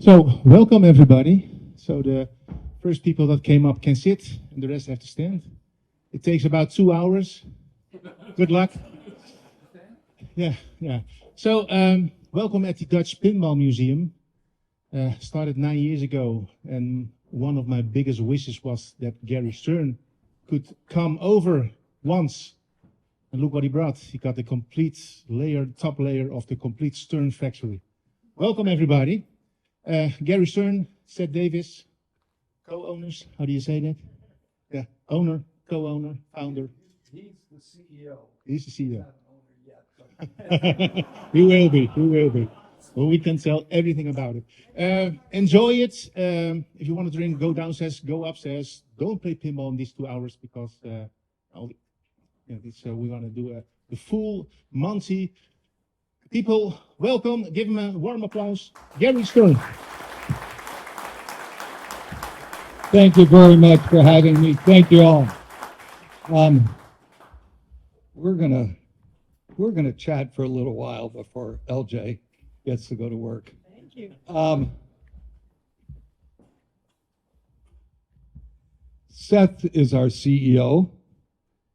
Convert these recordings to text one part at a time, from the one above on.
So, welcome everybody. So the first people that came up can sit and the rest have to stand. It takes about 2 hours. Good luck. Yeah. So, welcome at the Dutch Pinball Museum. Started 9 years ago, and one of my biggest wishes was that Gary Stern could come over once. And look what he brought. He got the complete layer, top layer of the complete Stern factory. Welcome everybody. Gary Stern, Seth Davis, co-owners. How do you say that? Yeah, owner, co-owner, founder. He's the CEO. He's the CEO. Not an owner yet. He will be. Well, we can tell everything about it. Enjoy it. If you want to drink, go downstairs, go upstairs. Don't play pinball in these 2 hours because we want to do the full Monty. People, welcome. Give him a warm applause. Gary Stern. Thank you very much for having me. Thank you all. We're gonna chat for a little while before LJ gets to go to work. Thank you. Seth is our CEO.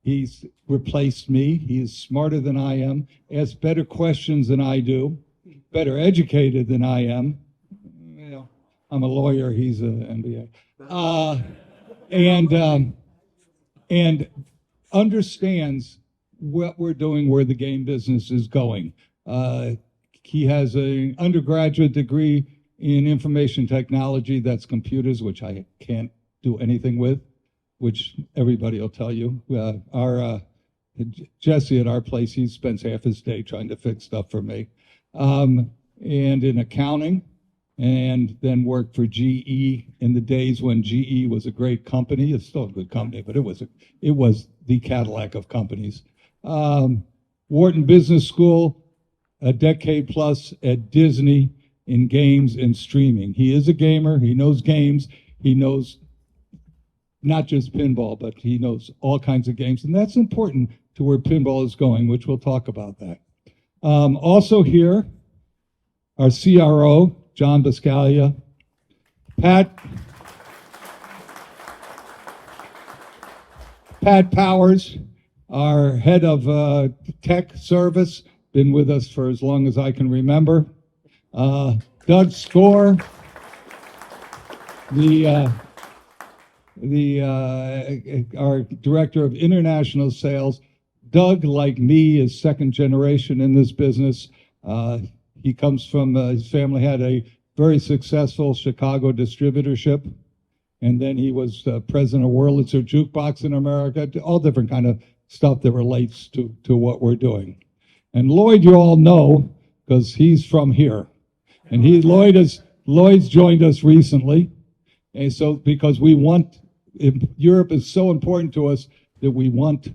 He's replaced me. He's smarter than I am, asks better questions than I do, better educated than I am. Well, I'm a lawyer. He's an MBA. And understands what we're doing, where the game business is going. He has an undergraduate degree in information technology, that's computers, which I can't do anything with, which everybody will tell you. Jesse at our place, he spends half his day trying to fix stuff for me. And in accounting, and then worked for GE in the days when GE was a great company. It's still a good company, but it was the Cadillac of companies. Wharton Business School, a decade plus at Disney in games and streaming. He is a gamer. He knows games. He knows not just pinball, but he knows all kinds of games. And that's important to where pinball is going, which we'll talk about that. Also here, our CRO, John Biscaglia. Pat Powers, our head of tech service, been with us for as long as I can remember. Doug Score, our director of international sales. Doug, like me, is second generation in this business. He comes from, his family had a very successful Chicago distributorship. And then he was president of Wurlitzer Jukebox in America, all different kind of stuff that relates to what we're doing. And Lloyd, you all know, because he's from here. And Lloyd's joined us recently. And so, because Europe is so important to us that we want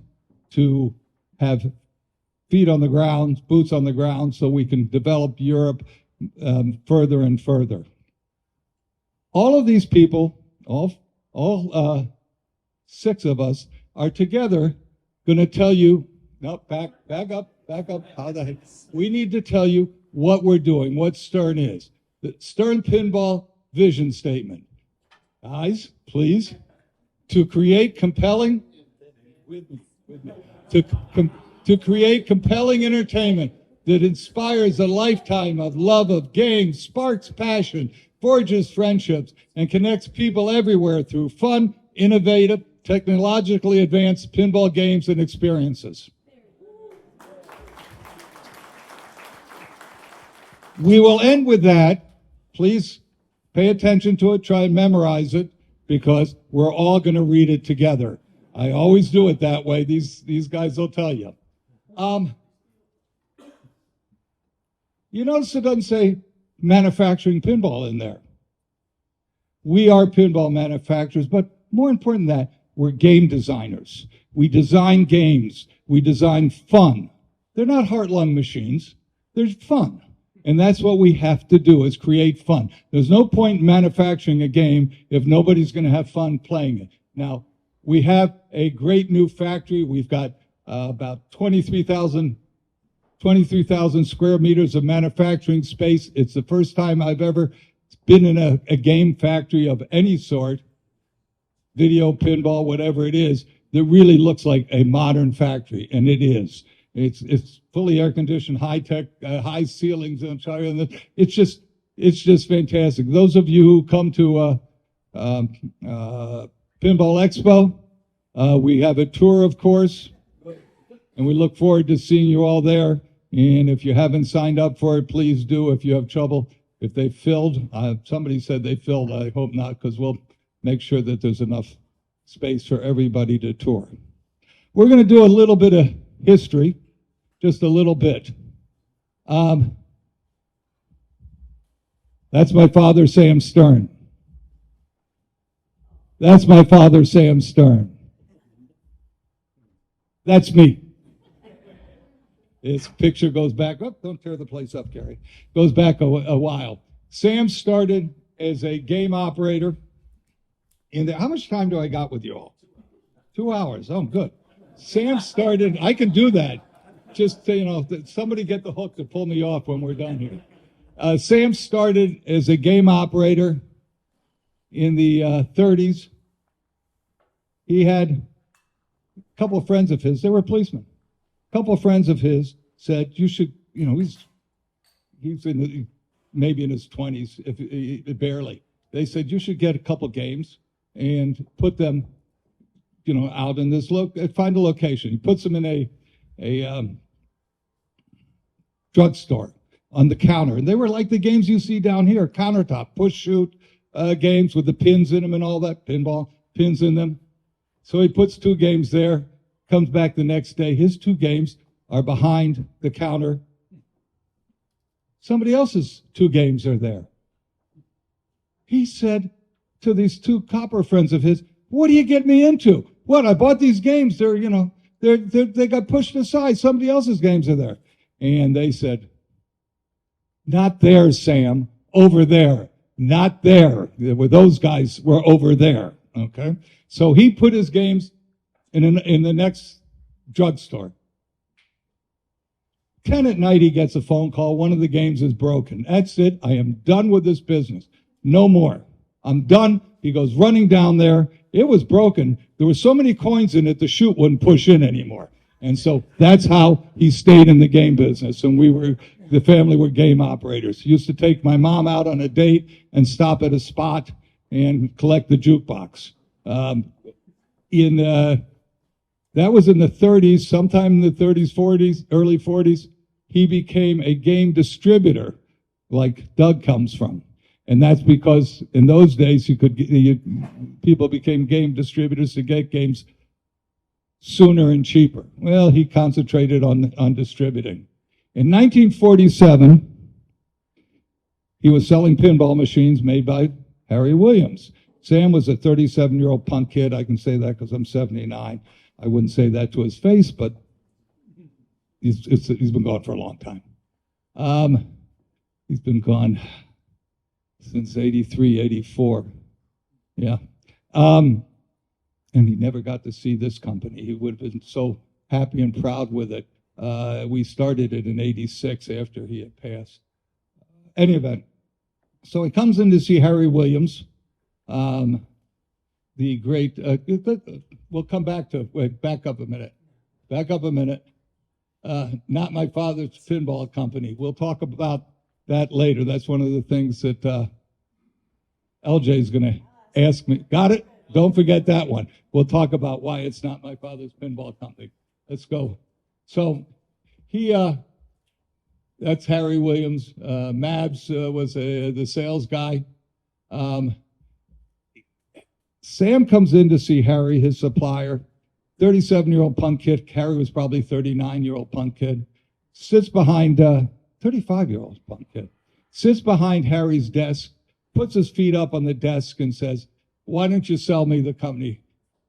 to have feet on the ground, boots on the ground, so we can develop Europe further and further. All of these people, all 6 of us, are together going to tell you, no, back up. How the heck? We need to tell you what we're doing, what Stern is. The Stern Pinball vision statement. Guys, please, to create compelling, to create compelling entertainment that inspires a lifetime of love of games, sparks passion, forges friendships, and connects people everywhere through fun, innovative, technologically advanced pinball games and experiences. We will end with that. Please pay attention to it, try and memorize it, because we're all going to read it together. I always do it that way. These guys will tell you. You notice it doesn't say manufacturing pinball in there. We are pinball manufacturers, but more important than that, we're game designers. We design games. We design fun. They're not heart-lung machines. They're fun. And that's what we have to do, is create fun. There's no point in manufacturing a game if nobody's going to have fun playing it. Now, we have a great new factory. We've got about 23,000 square meters of manufacturing space. It's the first time I've ever been in a game factory of any sort, video, pinball, whatever it is, that really looks like a modern factory, and it is. It's fully air conditioned, high tech, high ceilings, and it's just fantastic. Those of you who come to Pinball Expo, we have a tour, of course, and we look forward to seeing you all there. And if you haven't signed up for it, please do. If you have trouble, if they filled, somebody said they filled. I hope not, because we'll make sure that there's enough space for everybody to tour. We're going to do a little bit of history, just a little bit. That's my father, Sam Stern. That's my father, Sam Stern. That's me. This picture goes back, oh, don't tear the place up, Gary. Goes back a while. Sam started as a game operator how much time do I got with you all? 2 hours. Oh, good. Sam started, I can do that. Just, somebody get the hook to pull me off when we're done here. Sam started as a game operator in the 30s. He had a couple of friends of his, they were policemen. A couple of friends of his said, you should, he's maybe in his 20s, barely. They said, you should get a couple games and put them, out in this find a location. He puts them in a drugstore on the counter. And they were like the games you see down here, countertop, push shoot games with the pins in them and all that, pinball, pins in them. So he puts 2 games there, comes back the next day. His 2 games are behind the counter. Somebody else's 2 games are there. He said to these 2 copper friends of his, what do you get me into? What, I bought these games. They got pushed aside. Somebody else's games are there. And they said, not there, Sam, over there. Not there. Those guys were over there. Okay? So he put his games in the next drugstore. 10 at night, he gets a phone call. One of the games is broken. That's it. I am done with this business. No more. I'm done. He goes running down there. It was broken. There were so many coins in it, the chute wouldn't push in anymore. And so that's how he stayed in the game business. And the family were game operators. He used to take my mom out on a date and stop at a spot and collect the jukebox. That was in the 30s, sometime in the 30s, 40s, early 40s, he became a game distributor, like Doug comes from. And that's because in those days, people became game distributors to get games sooner and cheaper. Well, he concentrated on distributing. In 1947, he was selling pinball machines made by Harry Williams. Sam was a 37-year-old punk kid. I can say that because I'm 79. I wouldn't say that to his face, but he's been gone for a long time. He's been gone since 83, 84. Yeah. And he never got to see this company. He would have been so happy and proud with it. We started it in 86 after he had passed. Any event. So he comes in to see Harry Williams, the great, we'll come back to, back up a minute. Not my father's pinball company. We'll talk about that later. That's one of the things that LJ is going to ask me. Got it? Don't forget that one. We'll talk about why it's not my father's pinball company. Let's go. So that's Harry Williams. Mabs was the sales guy. Sam comes in to see Harry, his supplier. 37-year-old punk kid. Harry was probably 39-year-old punk kid. Sits behind 35-year-old punk kid. Sits behind Harry's desk, puts his feet up on the desk and says, why don't you sell me the company?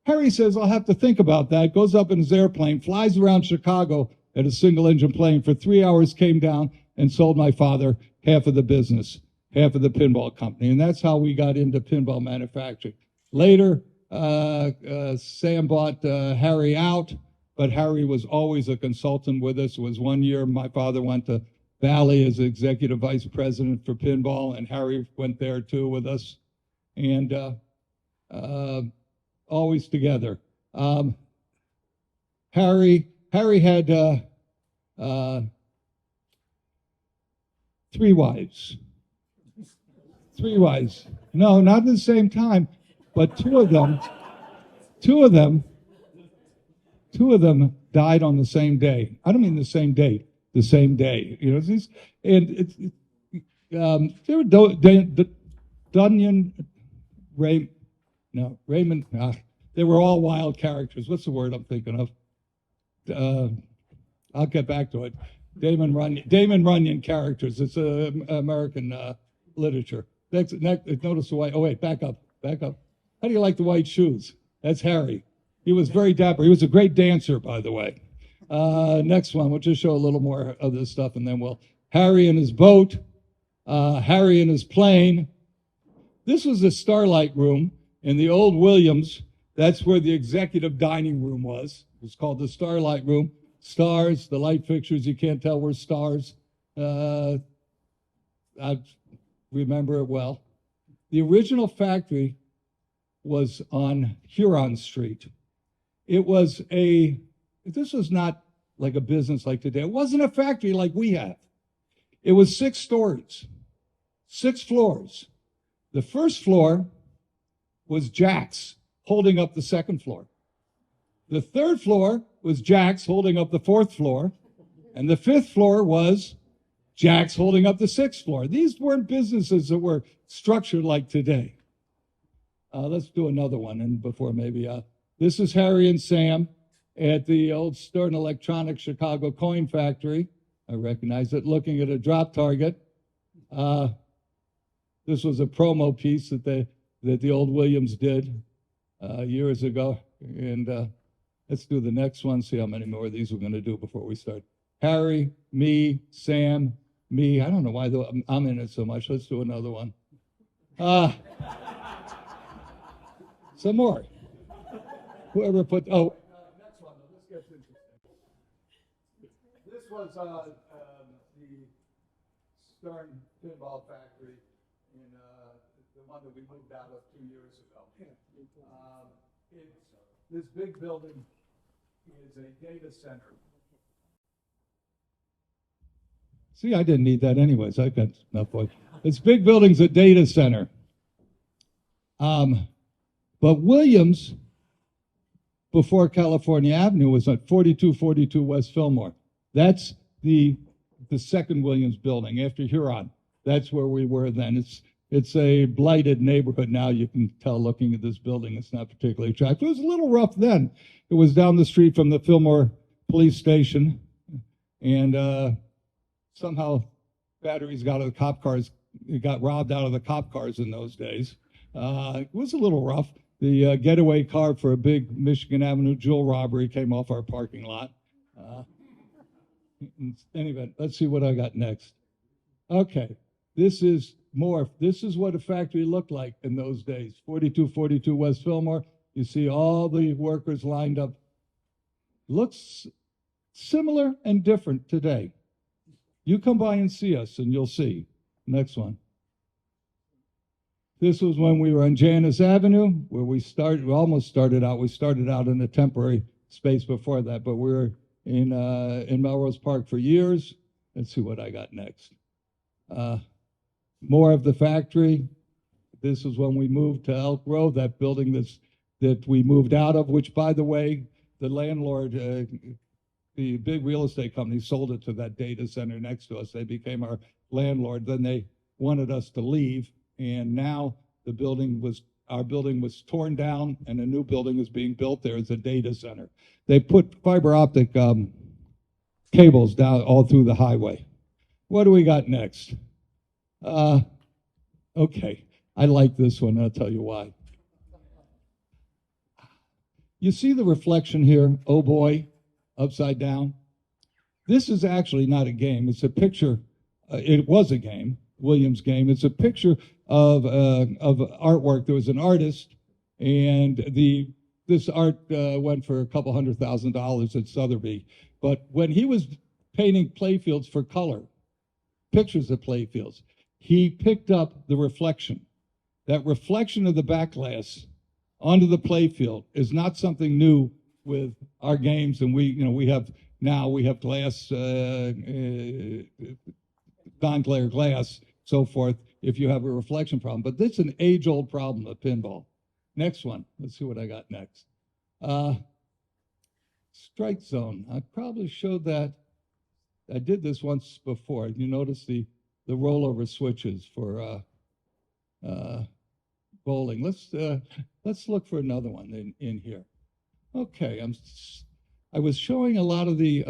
Harry says, I'll have to think about that. Goes up in his airplane, flies around Chicago at a single-engine plane for 3 hours, came down and sold my father half of the business, half of the pinball company. And that's how we got into pinball manufacturing. Later, Sam bought Harry out, but Harry was always a consultant with us. It was one year my father went to Valley as executive vice president for pinball, and Harry went there too with us, and always together. Harry had 3 wives. 3 wives. No, not at the same time, but two of them died on the same day. I don't mean the same date, the same day. You know, they were Raymond. They were all wild characters. What's the word I'm thinking of? I'll get back to it. Damon Runyon characters. It's American literature. Next, notice the white. Oh wait, back up. How do you like the white shoes? That's Harry. He was very dapper. He was a great dancer, by the way. Next one, we'll just show a little more of this stuff, and then Harry and his boat, Harry and his plane. This was the Starlight Room in the old Williams. That's where the executive dining room was. It was called the Starlight Room. Stars, the light fixtures, you can't tell were stars. I remember it well. The original factory was on Huron Street. This was not like a business like today. It wasn't a factory like we have. It was 6 stories, 6 floors. The first floor was Jack's holding up the second floor. The third floor was Jack's holding up the 4th floor. And the 5th floor was Jack's holding up the 6th floor. These weren't businesses that were structured like today. Let's do another one, and before maybe, this is Harry and Sam at the old Stern Electronics Chicago coin factory. I recognize it, looking at a drop target. This was a promo piece that the old Williams did years ago. And let's do the next one, see how many more of these we're going to do before we start. Harry, me, Sam, me. I don't know why I'm in it so much. Let's do another one. Some more. Whoever put, next one. This gets interesting. This was the Stern Pinball factory in the one that we moved out of 2 years ago. This big building is a data center. See, I didn't need that anyways. I got enough point. This big building's a data center. But Williams, before California Avenue, was at 4242 West Fillmore. That's the second Williams building after Huron. That's where we were then. It's a blighted neighborhood now. You can tell looking at this building, it's not particularly attractive. It was a little rough then. It was down the street from the Fillmore police station, and somehow batteries got out of the cop cars. It got robbed out of the cop cars in those days. It was a little rough. The getaway car for a big Michigan Avenue jewel robbery came off our parking lot. Anyway, let's see what I got next. Okay, this is more. This is what a factory looked like in those days. 4242 West Fillmore. You see all the workers lined up. Looks similar and different today. You come by and see us and you'll see. Next one. This was when we were on Janus Avenue, where we almost started out. We started out in a temporary space before that, but we were in Melrose Park for years. Let's see what I got next. More of the factory. This is when we moved to Elk Grove, that building that we moved out of, which, by the way, the landlord, the big real estate company, sold it to that data center next to us. They became our landlord. Then they wanted us to leave. And now our building was torn down, and a new building is being built there as a data center. They put fiber optic cables down all through the highway. What do we got next? Okay, I like this one. I'll tell you why. You see the reflection here? Oh boy, upside down. This is actually not a game. It's a picture. It was a game. Williams game. It's a picture of artwork. There was an artist, and this art went for a couple $100,000 at Sotheby. But when he was painting playfields for color, pictures of play fields. He picked up the reflection. That reflection of the back glass onto the play field is not something new with our games, and we have glass, non-glare glass, so forth, if you have a reflection problem. But this is an age-old problem of pinball. Next one. Let's see what I got next. Strike zone. I probably showed that. I did this once before. You notice the rollover switches for bowling. Let's look for another one in here. Okay, I was showing a lot of the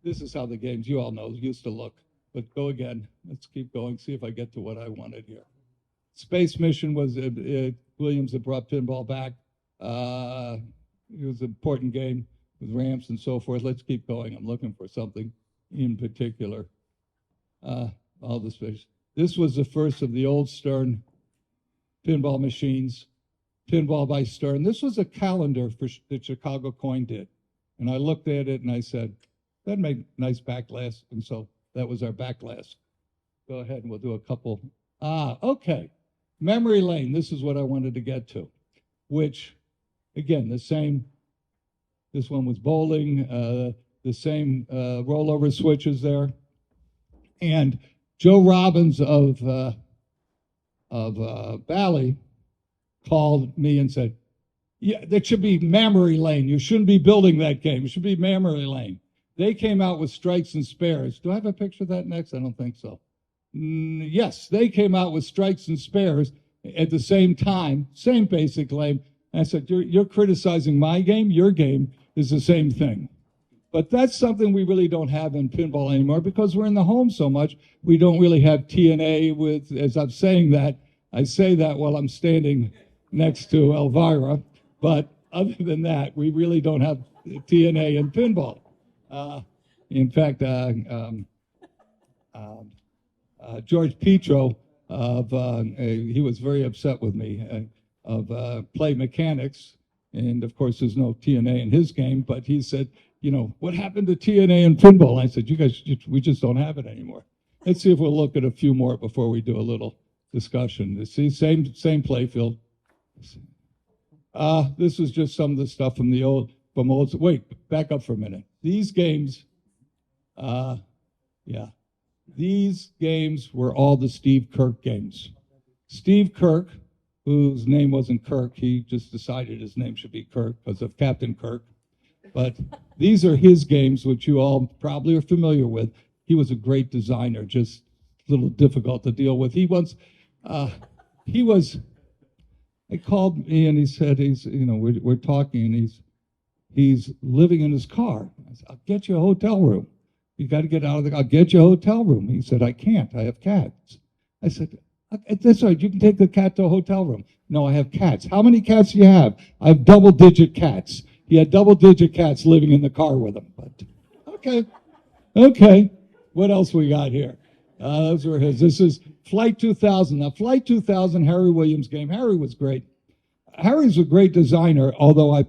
this is how the games, you all know, used to look. But go again. Let's keep going. See if I get to what I wanted here. Space Mission was Williams that brought pinball back. It was an important game with ramps and so forth. Let's keep going. I'm looking for something in particular. All the space. This was the first of the old Stern pinball machines. Pinball by Stern. This was a calendar that Chicago Coin did. And I looked at it and I said, that'd make nice back glass. And so that was our back glass. Go ahead and we'll do a couple. Okay. Memory lane. This is what I wanted to get to, which, again, the same. This one was bowling, the same rollover switches there. And Joe Robbins of Bally called me and said, yeah, that should be memory lane. You shouldn't be building that game. It should be memory lane. They came out with strikes and spares. Do I have a picture of that next? I don't think so. Yes, they came out with strikes and spares at the same time, same basic claim. And I said, you're criticizing my game. Your game is the same thing. But that's something we really don't have in pinball anymore because we're in the home so much. We don't really have TNA with, as I'm saying that, I say that while I'm standing next to Elvira. But other than that, we really don't have TNA in pinball. In fact, George Petro, he was very upset with me, of Play Mechanics. And of course, there's no TNA in his game, but he said, what happened to TNA in pinball? I said, you guys, we just don't have it anymore. Let's see if we'll look at a few more before we do a little discussion. You see, same play field. This is just some of the stuff from old, wait, back up for a minute. These games, these games were all the Steve Kirk games. Steve Kirk, whose name wasn't Kirk, he just decided his name should be Kirk because of Captain Kirk. But these are his games, which you all probably are familiar with. He was a great designer, just a little difficult to deal with. They called me and he said, we're talking and he's living in his car. I said, I'll get you a hotel room. You got to get out of the car. I'll get you a hotel room. He said, I can't. I have cats. I said, that's all right. You can take the cat to a hotel room. No, I have cats. How many cats do you have? I have double-digit cats. He had double-digit cats living in the car with him. But okay. What else we got here? Those were his. This is Flight 2000. Now, Flight 2000, Harry Williams game. Harry was great. Harry's a great designer, although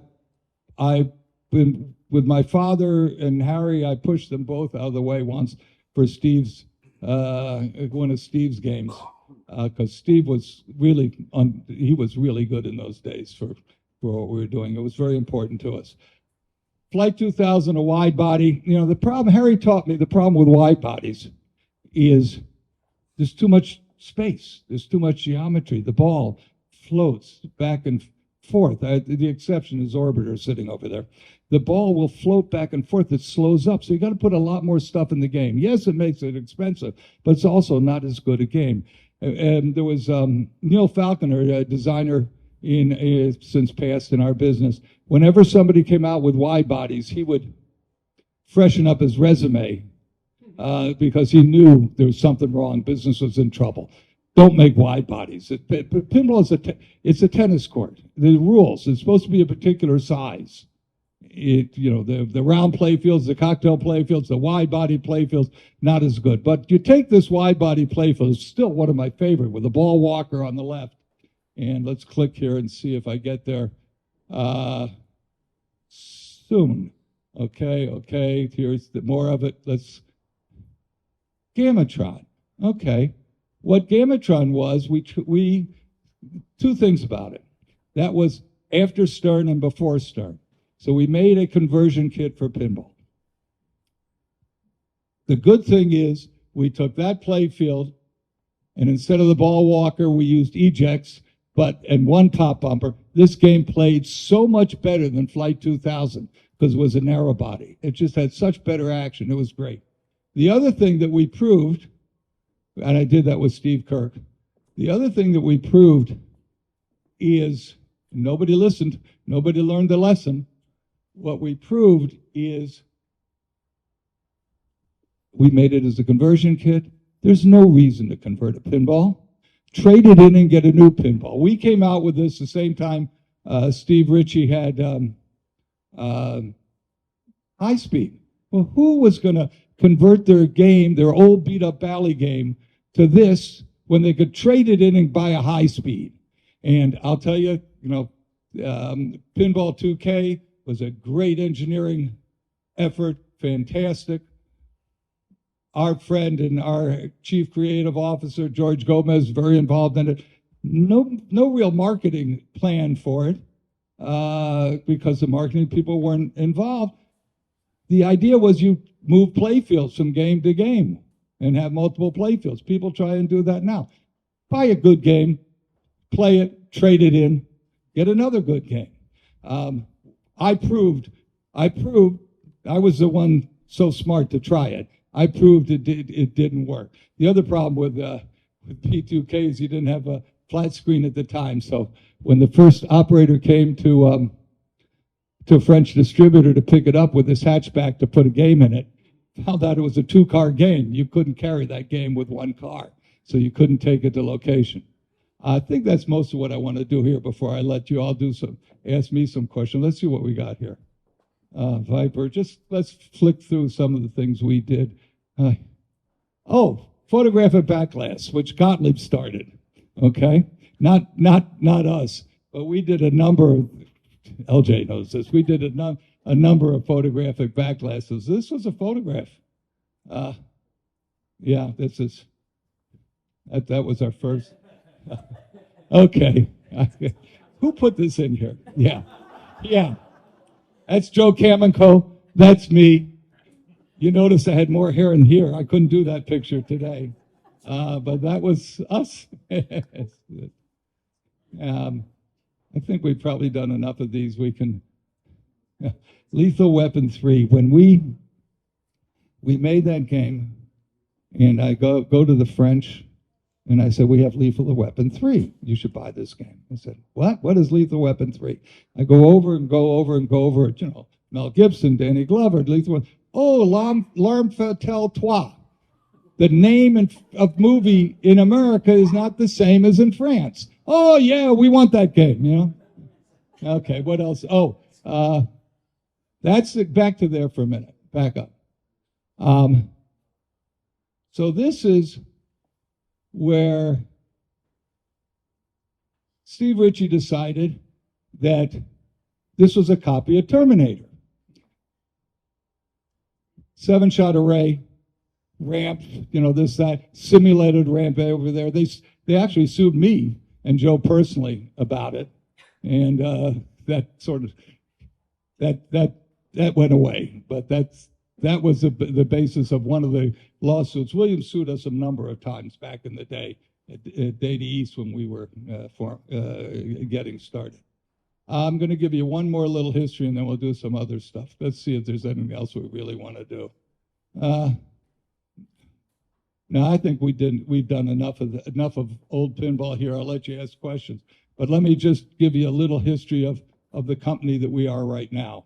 with my father and Harry, I pushed them both out of the way once for one of Steve's games, because Steve was really good in those days for what we were doing. It was very important to us. Flight 2000, a wide body. The problem, Harry taught me, the problem with wide bodies is there's too much space. There's too much geometry. The ball floats back and forth. The exception is Orbiter sitting over there. The ball will float back and forth. It slows up. So you got to put a lot more stuff in the game. Yes, it makes it expensive, but it's also not as good a game. And there was Neil Falconer, a designer since passed in our business. Whenever somebody came out with wide bodies, he would freshen up his resume because he knew there was something wrong. Business was in trouble. Don't make wide bodies. Pinball is a tennis court. The rules, it's supposed to be a particular size. The round play fields, the cocktail play fields, the wide body play fields, not as good. But you take this wide body play field, it's still one of my favorite, with a ball walker on the left. And let's click here and see if I get there soon. Okay, here's more of it. Gamatron. Okay. What Gamatron was, we two things about it. That was after Stern and before Stern. So we made a conversion kit for pinball. The good thing is we took that play field, and instead of the ball walker, we used ejects, and one top bumper. This game played so much better than Flight 2000 because it was a narrow body. It just had such better action. It was great. The other thing that we proved, and I did that with Steve Kirk, the other thing that we proved is nobody listened, nobody learned the lesson. What we proved is we made it as a conversion kit. There's no reason to convert a pinball. Trade it in and get a new pinball. We came out with this the same time Steve Ritchie had high speed. Well, who was going to convert their game, their old beat-up Bally game, to this when they could trade it in and buy a high speed? And I'll tell you, Pinball 2K was a great engineering effort, fantastic. Our friend and our chief creative officer, George Gomez, very involved in it. No real marketing plan for it because the marketing people weren't involved. The idea was you move playfields from game to game and have multiple playfields. People try and do that now. Buy a good game, play it, trade it in, get another good game. I proved I was the one so smart to try it. I proved it didn't work. The other problem with P2K is you didn't have a flat screen at the time. So when the first operator came to a French distributor to pick it up with this hatchback to put a game in it, found out it was a 2-car game. You couldn't carry that game with one car, so you couldn't take it to location. I think that's most of what I want to do here before I let you all ask me some questions. Let's see what we got here. Viper, let's flick through some of the things we did. Photographic backlash, which Gottlieb started. Okay, not us, but we did a number of. LJ knows this. We did a number of photographic backlashes. This was a photograph. Yeah, that was our first. Okay, who put this in here? Yeah. That's Joe Kamenko. That's me. You notice I had more hair in here. I couldn't do that picture today. But that was us. I think we've probably done enough of these. We can. Lethal Weapon 3. When we made that game, and I go to the French, and I said, we have Lethal Weapon 3. You should buy this game. I said, what? What is Lethal Weapon 3? I go over it, Mel Gibson, Danny Glover, Lethal Weapon. Oh, L'arme fatale trois. The name of movie in America is not the same as in France. Oh, yeah, we want that game, Okay, what else? That's back to there for a minute. Back up. So this is where Steve Ritchie decided that this was a copy of Terminator. 7-shot array, ramp, this, that, simulated ramp over there. They actually sued me and Joe personally about it. And that went away. But that was the basis of one of the lawsuits. Williams sued us a number of times back in the day at Data East when we were getting started. I'm going to give you one more little history, and then we'll do some other stuff. Let's see if there's anything else we really want to do. Now, I think we've done enough of old pinball here. I'll let you ask questions. But let me just give you a little history of the company that we are right now.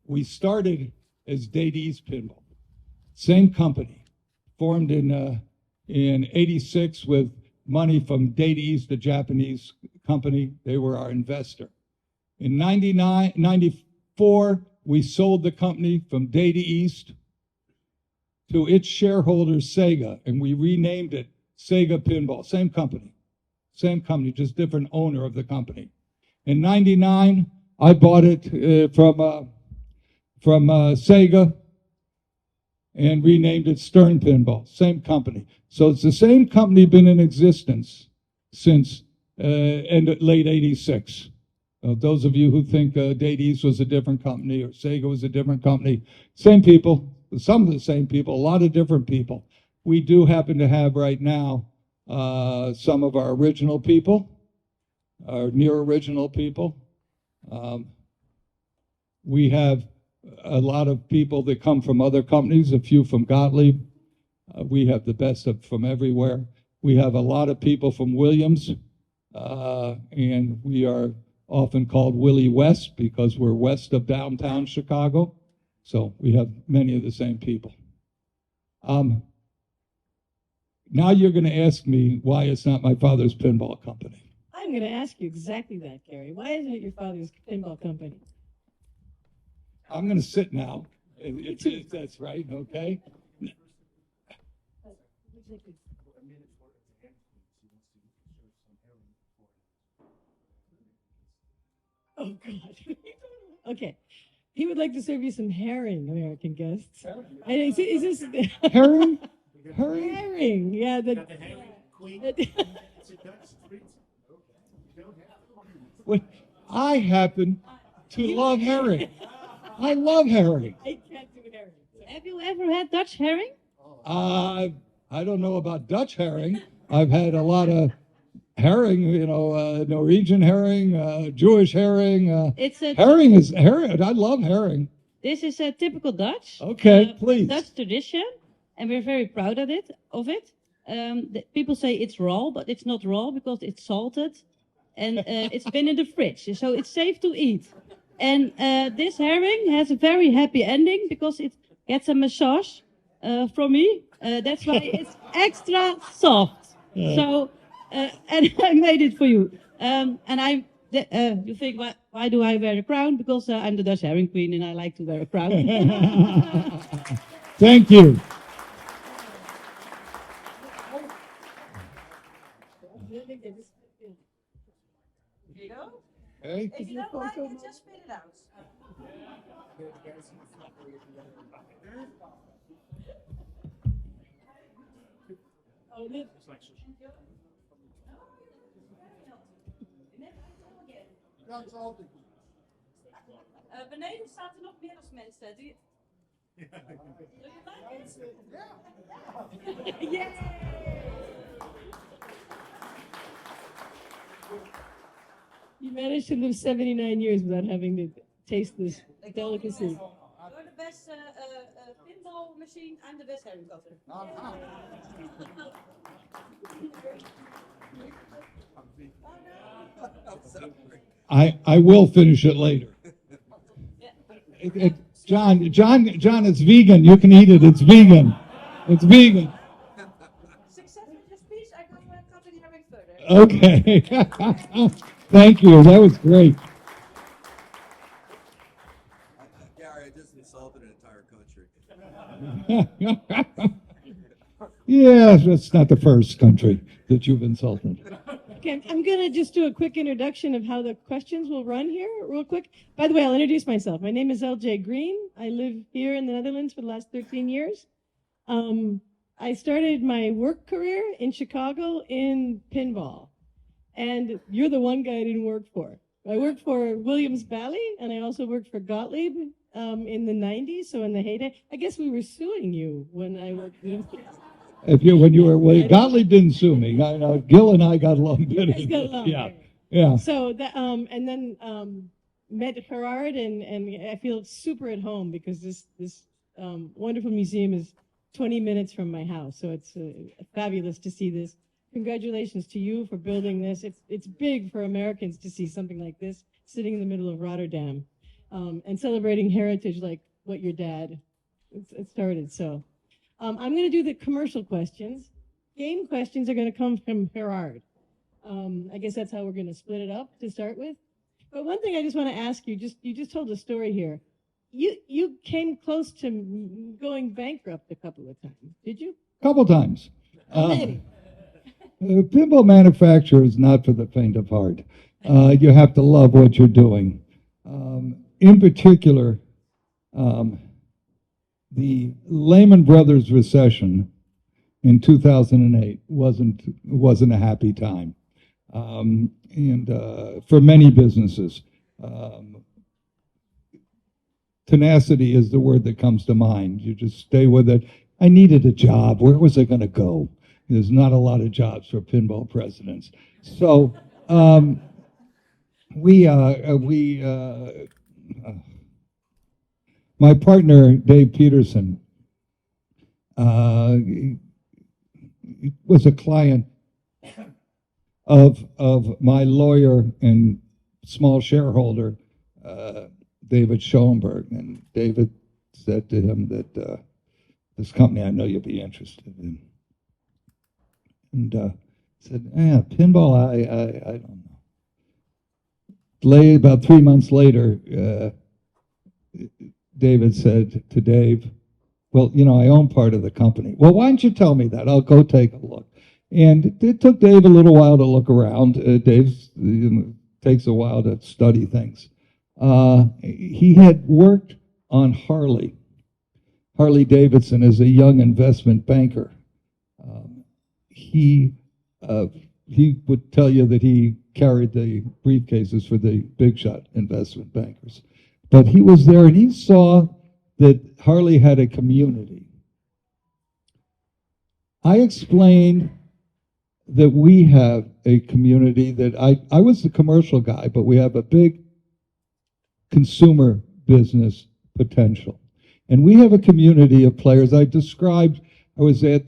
We started as Data East Pinball. Same company, formed in '86 with money from Data East, a Japanese company. They were our investor. In '94, we sold the company from Data East to its shareholders, Sega, and we renamed it Sega Pinball. Same company, just different owner of the company. In '99, I bought it from Sega. and renamed it Stern Pinball, same company. So it's the same company, been in existence since late '86. Those of you who think Date East was a different company or Sega was a different company, same people, some of the same people, a lot of different people. We do happen to have right now some of our original people, our near original people. We have a lot of people that come from other companies, a few from Gottlieb. We have the best from everywhere. We have a lot of people from Williams, and we are often called Willie West because we're west of downtown Chicago. So we have many of the same people. Now you're going to ask me why it's not my father's pinball company. I'm going to ask you exactly that, Gary. Why isn't it your father's pinball company? I'm going to sit now. That's right, okay? Oh, God. Okay. He would like to serve you some herring, American guests. And is this Herring? Herring? herring? Yeah. The herring queen. It's a Dutch treat. Well, I happen to love herring. I love herring. I can't do herring. Have you ever had Dutch herring? I don't know about Dutch herring. I've had a lot of herring, Norwegian herring, Jewish herring. Herring is herring. I love herring. This is a typical Dutch. Okay, please. Dutch tradition, and we're very proud of it. People say it's raw, but it's not raw because it's salted, and it's been in the fridge, so it's safe to eat. And this herring has a very happy ending because it gets a massage from me. That's why it's extra soft. So, and I made it for you. You think, why do I wear a crown? Because I'm the Dutch herring queen and I like to wear a crown. Thank you. Okay. If you don't like it, just spit it out. Beneden staat er nog meer als mensen. Doe je like it? Yeah. You managed to live 79 years without having to taste this delicacy. You're the best pinball machine. I'm the best herring cutter. I will finish it later. John, it's vegan. You can eat it. It's vegan. It's vegan. Success with your speech. I got my cutting herring further. Okay. Thank you. That was great. Gary, I just insulted an entire country. Yeah, that's not the first country that you've insulted. Okay, I'm going to just do a quick introduction of how the questions will run here, real quick. By the way, I'll introduce myself. My name is LJ Green. I live here in the Netherlands for the last 13 years. I started my work career in Chicago in pinball. And you're the one guy I didn't work for. I worked for Williams Bally, and I also worked for Gottlieb in the 90s, so in the heyday. I guess we were suing you when I worked with Gottlieb didn't sue me. I know Gil and I got along better. Yeah. So that and then met Gerard, and I feel super at home because this wonderful museum is 20 minutes from my house. So it's fabulous to see this. Congratulations to you for building this. It's big for Americans to see something like this sitting in the middle of Rotterdam and celebrating heritage like what your dad started. So I'm going to do the commercial questions. Game questions are going to come from Gerard. I guess that's how we're going to split it up to start with. But one thing I just want to ask you, you just told a story here. You came close to going bankrupt a couple of times, did you? A couple times. Maybe. Pinball manufacture is not for the faint of heart. You have to love what you're doing. In particular, The Lehman Brothers recession in 2008 wasn't a happy time, and for many businesses. Tenacity is the word that comes to mind. You just stay with it. I needed a job. Where was I going to go? There's not a lot of jobs for pinball presidents. So my partner, Dave Peterson, was a client of my lawyer and small shareholder, David Schoenberg. And David said to him that this company I know you'll be interested in. And said, pinball, I don't know. About 3 months later, David said to Dave, well, I own part of the company. Well, why don't you tell me that? I'll go take a look. And it took Dave a little while to look around. Dave takes a while to study things. He had worked on Harley Davidson as a young investment banker. He would tell you that he carried the briefcases for the big shot investment bankers. But he was there and he saw that Harley had a community. I explained that we have a community that I was the commercial guy, but we have a big consumer business potential. And we have a community of players. I described, I was at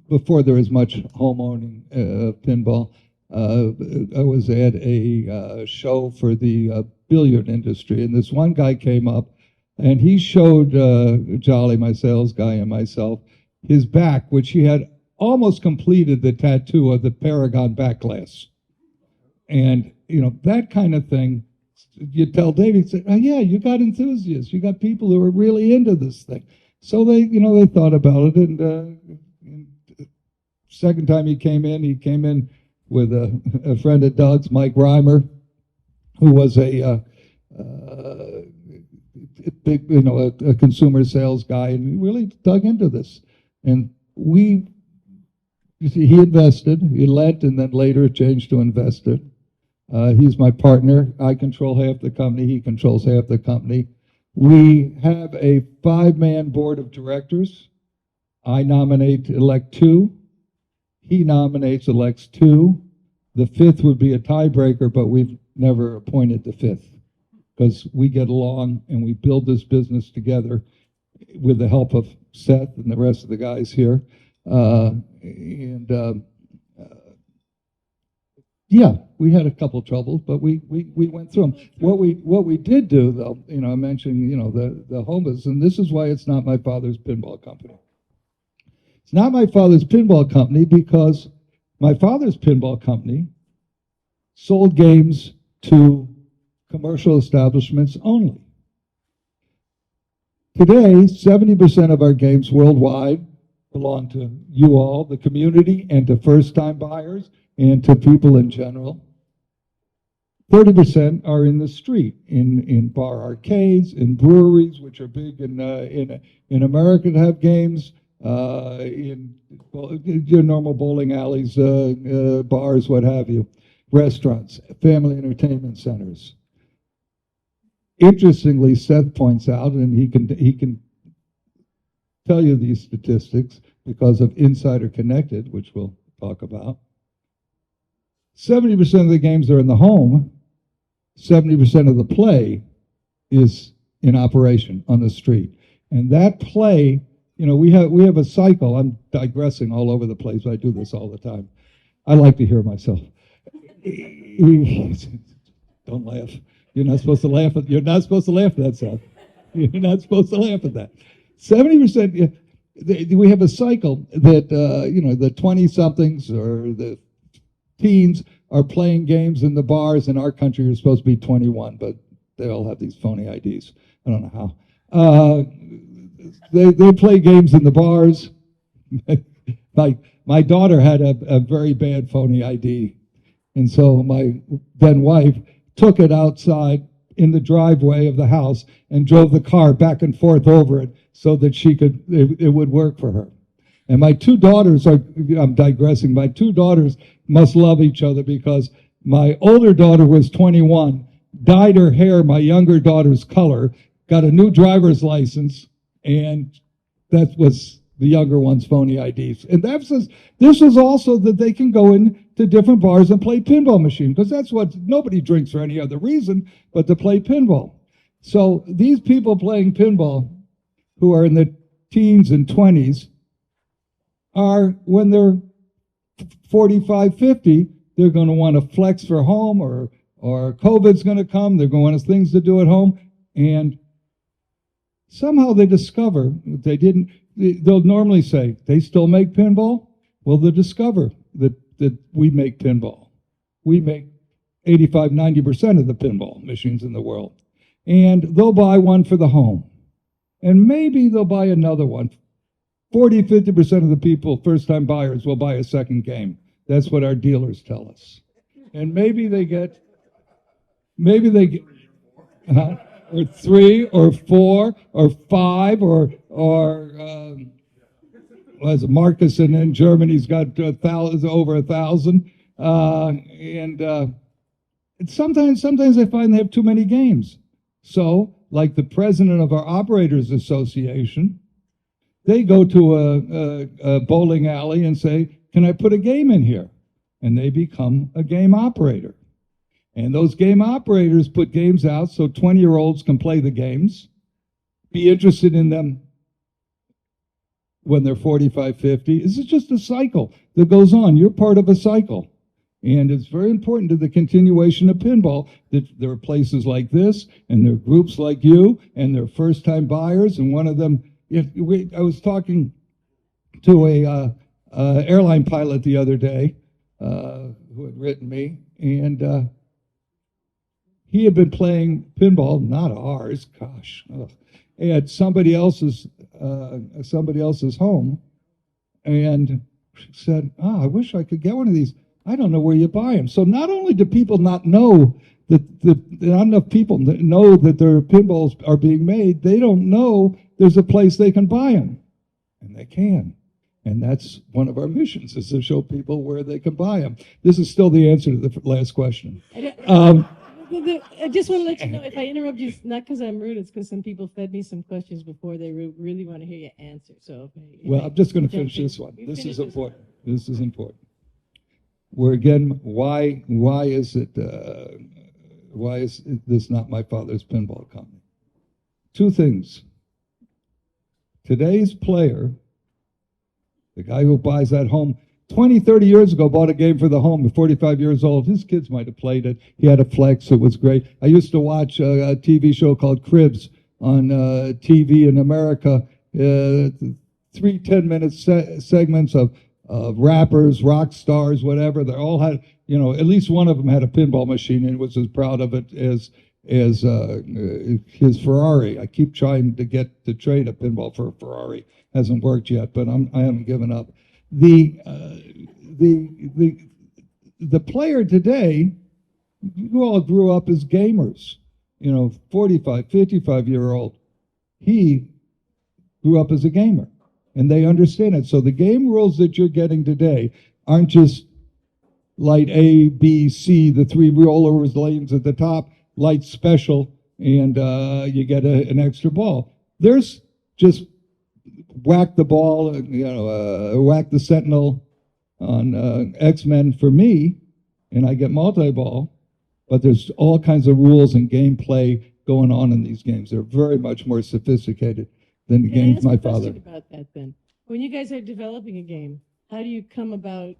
before there was much home owning pinball, I was at a show for the billiard industry, and this one guy came up and he showed Jolly, my sales guy, and myself, his back, which he had almost completed the tattoo of the Paragon back glass. And, that kind of thing, you tell David, say, oh yeah, you got enthusiasts, you got people who are really into this thing. So they thought about it, and second time he came in with a friend of Doug's, Mike Reimer, who was a big, a consumer sales guy, and he really dug into this. And he invested, he lent, and then later changed to invested. He's my partner. I control half the company. He controls half the company. We have a 5-man board of directors. I elect 2. He nominates, elects 2. The 5th would be a tiebreaker, but we've never appointed the 5th because we get along and we build this business together with the help of Seth and the rest of the guys here. Yeah, we had a couple troubles, but we went through them. What we did do, though, I mentioned, the home business, and this is why it's not my father's pinball company. It's not my father's pinball company because my father's pinball company sold games to commercial establishments only. Today, 70% of our games worldwide belong to you all, the community, and to first-time buyers, and to people in general. 30% are in the street, in bar arcades, in breweries, which are big in America to have games, in your normal bowling alleys, bars, what have you, restaurants, family entertainment centers. Interestingly, Seth points out, and he can tell you these statistics because of Insider Connected, which we'll talk about. 70% of the games are in the home. 70% of the play is in operation on the street. And that play, we have a cycle. I'm digressing all over the place. I do this all the time. I like to hear myself. Don't laugh. You're not supposed to laugh at that, Seth. You're not supposed to laugh at that. 70%, we have a cycle that, the 20-somethings or the teens are playing games in the bars. In our country, you're supposed to be 21, but they all have these phony IDs. I don't know how. They play games in the bars. My daughter had a very bad phony ID, and so my then wife took it outside in the driveway of the house and drove the car back and forth over it so that it would work for her. And my two daughters I'm digressing, my two daughters must love each other because my older daughter was 21, dyed her hair my younger daughter's color, got a new driver's license, and that was the younger one's phony IDs. And this is also that they can go into different bars and play pinball machine, because that's what nobody drinks for any other reason but to play pinball. So these people playing pinball who are in the teens and 20s are, when they're 45, 50, they're going to want to flex for home, or COVID's going to come. They're going to want things to do at home. And somehow they discover they'll normally say, they still make pinball? Well, they'll discover that we make pinball. We make 85, 90% of the pinball machines in the world. And they'll buy one for the home. And maybe they'll buy another one. 40, 50% of the people, first-time buyers, will buy a second game. That's what our dealers tell us. And maybe they get, or 3 or 4 or 5 or was it Marcus in Germany's got over 1,000. And sometimes I find they have too many games. So, like the president of our Operators Association, they go to a bowling alley and say, can I put a game in here? And they become a game operator. And those game operators put games out so 20-year-olds can play the games, be interested in them when they're 45, 50. This is just a cycle that goes on. You're part of a cycle. And it's very important to the continuation of pinball that there are places like this, and there are groups like you, and there are first-time buyers, and one of them, I was talking to a airline pilot the other day who had written me, and he had been playing pinball, not ours, gosh, at somebody else's home, and said, I wish I could get one of these. I don't know where you buy them. So not only do people not know that not enough people know that their pinballs are being made, they don't know there's a place they can buy them, and they can. And that's one of our missions, is to show people where they can buy them. This is still the answer to the last question. I just want to let you know, if I interrupt you, it's not because I'm rude, it's because some people fed me some questions before. They really want to hear your answer. So, well, I'm just going to finish this one. This is important. This is important. Where again, why is this not my father's pinball company? Two things. Today's player, the guy who buys that home, 20, 30 years ago, bought a game for the home at 45 years old. His kids might have played it. He had a Flex. It was great. I used to watch a TV show called Cribs on TV in America, 3 10-minute segments of rappers, rock stars, whatever. They all had, at least one of them had a pinball machine and was as proud of it as his Ferrari. I keep trying to get to trade a pinball for a Ferrari. Hasn't worked yet, but I haven't given up. The player today, you all grew up as gamers. 45, 55-year-old. He grew up as a gamer. And they understand it. So the game rules that you're getting today aren't just light A, B, C, the 3 rollovers lanes at the top, light special, and you get an extra ball. There's just whack the ball, whack the Sentinel on X-Men for me, and I get multi-ball. But there's all kinds of rules and gameplay going on in these games. They're very much more sophisticated than the games my father. About that then, when you guys are developing a game, how do you come about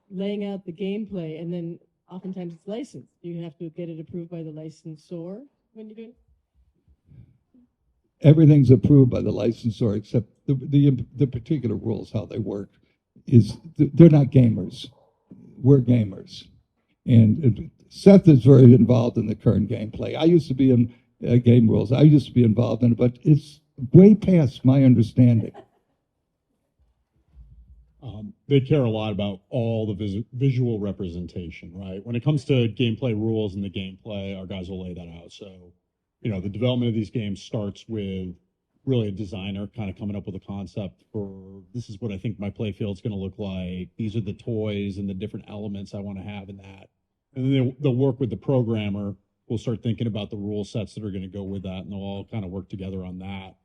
laying out the gameplay, and then oftentimes it's licensed? Do you have to get it approved by the licensor when you do it? Everything's approved by the licensor except the particular rules, how they work. They're not gamers. We're gamers, and Seth is very involved in the current gameplay. I used to be in game rules. I used to be involved in it, but it's way past my understanding. they care a lot about all the visual representation, right? When it comes to gameplay rules and the gameplay, our guys will lay that out. So, the development of these games starts with really a designer kind of coming up with a concept for, this is what I think my play field's going to look like. These are the toys and the different elements I want to have in that. And then they'll work with the programmer. We'll start thinking about the rule sets that are going to go with that, and they'll all kind of work together on that.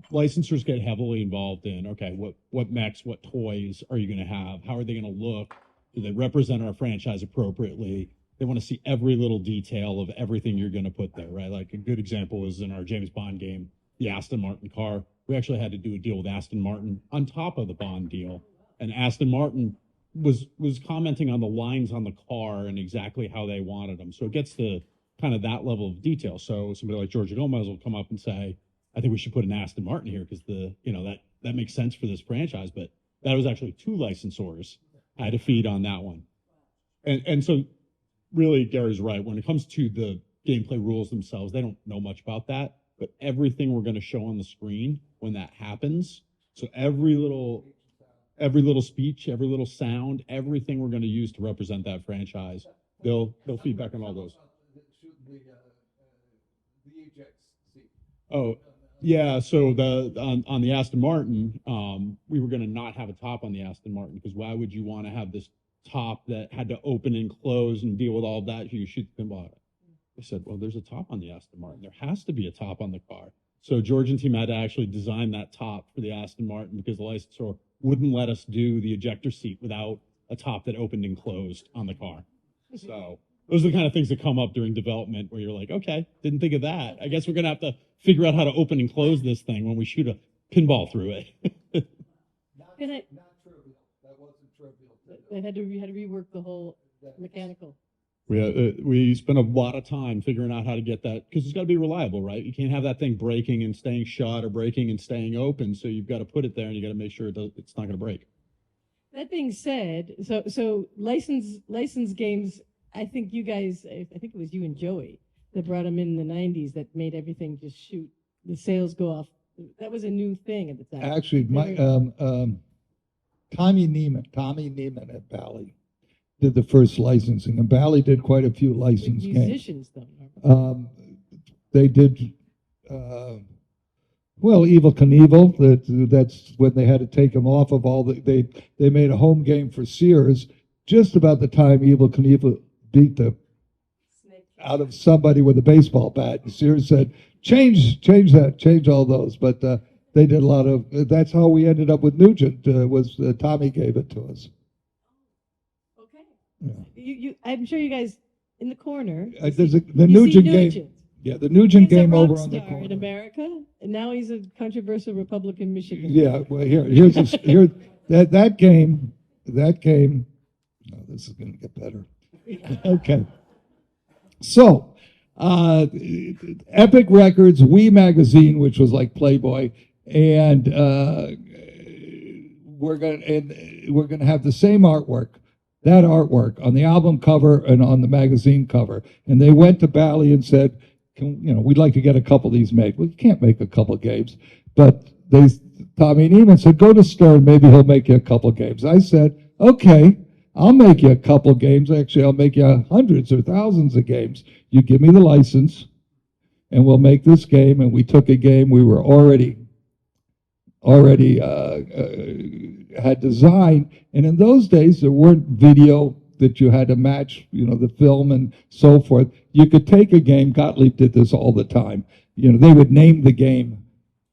Licensors get heavily involved in, okay, what mechs, what toys are you going to have? How are they going to look? Do they represent our franchise appropriately? They want to see every little detail of everything you're going to put there, right? Like a good example was in our James Bond game, the Aston Martin car. We actually had to do a deal with Aston Martin on top of the Bond deal. And Aston Martin was commenting on the lines on the car and exactly how they wanted them. So it gets to kind of that level of detail. So somebody like Georgia Gomez will come up and say, I think we should put an Aston Martin here because that makes sense for this franchise. But that was actually 2 licensors I had to feed on that one. And so really, Gary's right. When it comes to the gameplay rules themselves, they don't know much about that. But everything we're going to show on the screen when that happens, so every little speech, every little sound, everything we're going to use to represent that franchise, they'll feedback on all those. Oh, yeah. So on the Aston Martin, we were going to not have a top on the Aston Martin because why would you want to have this top that had to open and close and deal with all of that? You shoot the pinball. I said, well, there's a top on the Aston Martin. There has to be a top on the car. So George and team had to actually design that top for the Aston Martin because the licensor wouldn't let us do the ejector seat without a top that opened and closed on the car. So those are the kind of things that come up during development where you're like, okay, didn't think of that. I guess we're going to have to figure out how to open and close this thing when we shoot a pinball through it. Not trivial. That wasn't trivial. They had to rework the whole mechanical. We spent a lot of time figuring out how to get that, because it's got to be reliable, right? You can't have that thing breaking and staying shut or breaking and staying open. So you've got to put it there and you got to make sure it's not going to break. That being said, so license games, I think you guys, I think it was you and Joey that brought them in the 90s that made everything just shoot, the sales go off. That was a new thing at the time. Actually, Tommy Neiman at Bally did the first licensing, and Bally did quite a few license games. Musicians, though. They did, Evil Knievel. That's when they had to take him off of all the. They made a home game for Sears just about the time Evil Knievel beat the out of somebody with a baseball bat. And Sears said, change that, change all those. But they did a lot of. That's how we ended up with Nugent. Was Tommy gave it to us. Yeah. I'm sure you guys in the corner. There's the Nugent game. Yeah, the Nugent game over on the corner in America, and now he's a controversial Republican Michigan. Yeah, well, here's that game. Oh, this is going to get better. Okay. So, Epic Records, We Magazine, which was like Playboy, and we're gonna have the same artwork. That artwork on the album cover and on the magazine cover. And they went to Bally and said, we'd like to get a couple of these made. Well, you can't make a couple games. But Tommy Neiman said, go to Stern, maybe he'll make you a couple games. I said, okay, I'll make you a couple games. Actually, I'll make you hundreds or thousands of games. You give me the license, and we'll make this game. And we took a game we were already had designed, and in those days there weren't video that you had to match, the film and so forth. You could take a game. Gottlieb did this all the time. They would name the game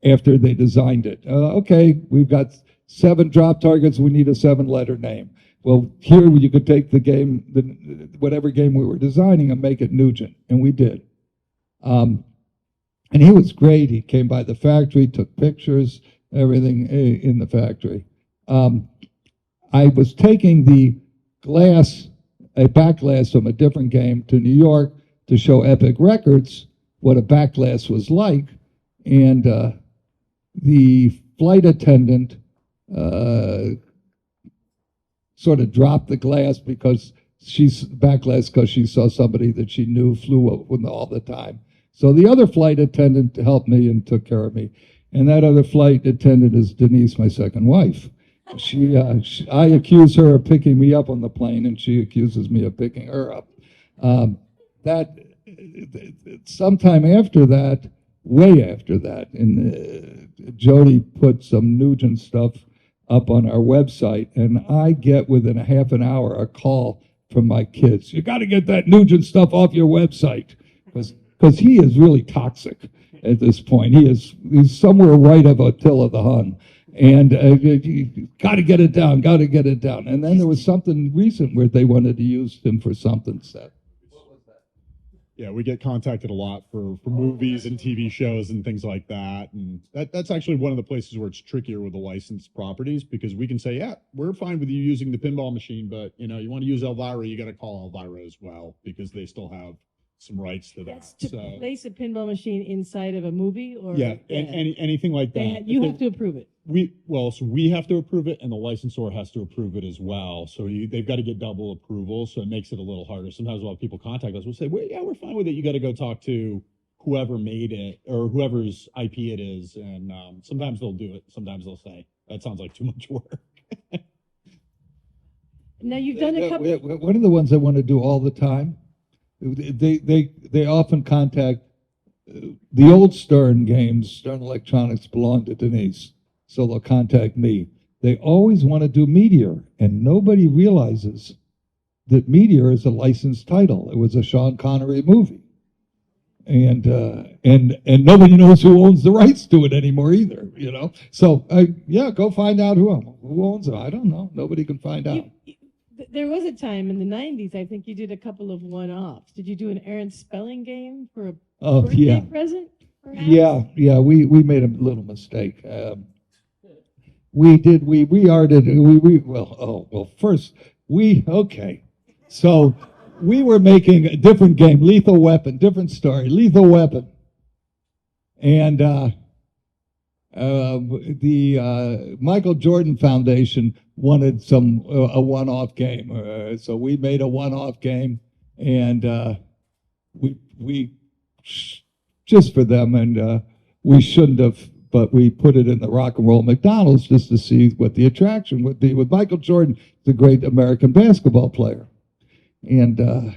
after they designed it. Okay, we've got 7 drop targets. We need a 7-letter name. Well, here you could take the game, whatever game we were designing, and make it Nugent, and we did. And he was great. He came by the factory, took pictures, everything in the factory. I was taking a back glass from a different game to New York to show Epic Records what a back glass was like, and the flight attendant sort of dropped the glass because she saw somebody that she knew flew all the time. So the other flight attendant helped me and took care of me. And that other flight attendant is Denise, my second wife. I accuse her of picking me up on the plane, and she accuses me of picking her up. That sometime after that, way after that, Jody put some Nugent stuff up on our website, and I get within a half an hour a call from my kids. You got to get that Nugent stuff off your website, because he is really toxic at this point. He's somewhere right of Attila the Hun. And got to get it down, got to get it down. And then there was something recent where they wanted to use him for something, Seth. What was that? Yeah, we get contacted a lot for movies and TV shows and things like that. And that's actually one of the places where it's trickier with the licensed properties, because we can say, yeah, we're fine with you using the pinball machine, but you want to use Elvira, you got to call Elvira as well, because they still have some rights to that. That's to place a pinball machine inside of a movie, or and anything like that. You have to approve it. So we have to approve it, and the licensor has to approve it as well. So they've got to get double approval. So it makes it a little harder. Sometimes while people contact us, we'll say, well, yeah, we're fine with it. You got to go talk to whoever made it or whoever's IP it is. And sometimes they'll do it. Sometimes they'll say, that sounds like too much work. Now you've done a couple. One of the ones I want to do all the time, they often contact the old Stern games. Stern Electronics belonged to Denise, so they'll contact me. They always want to do Meteor, and nobody realizes that Meteor is a licensed title. It was a Sean Connery movie, and nobody knows who owns the rights to it anymore either. So go find out who owns it. I don't know. Nobody can find out. There was a time in the 90s, I think you did a couple of one-offs. Did you do an Aaron spelling game for a birthday present, perhaps? Yeah, we made a little mistake. So we were making a different game, Lethal Weapon, different story, Lethal Weapon. And the Michael Jordan Foundation wanted a one-off game. So we made a one-off game, and we just for them, and we shouldn't have, but we put it in the Rock and Roll McDonald's just to see what the attraction would be. With Michael Jordan, the great American basketball player. And the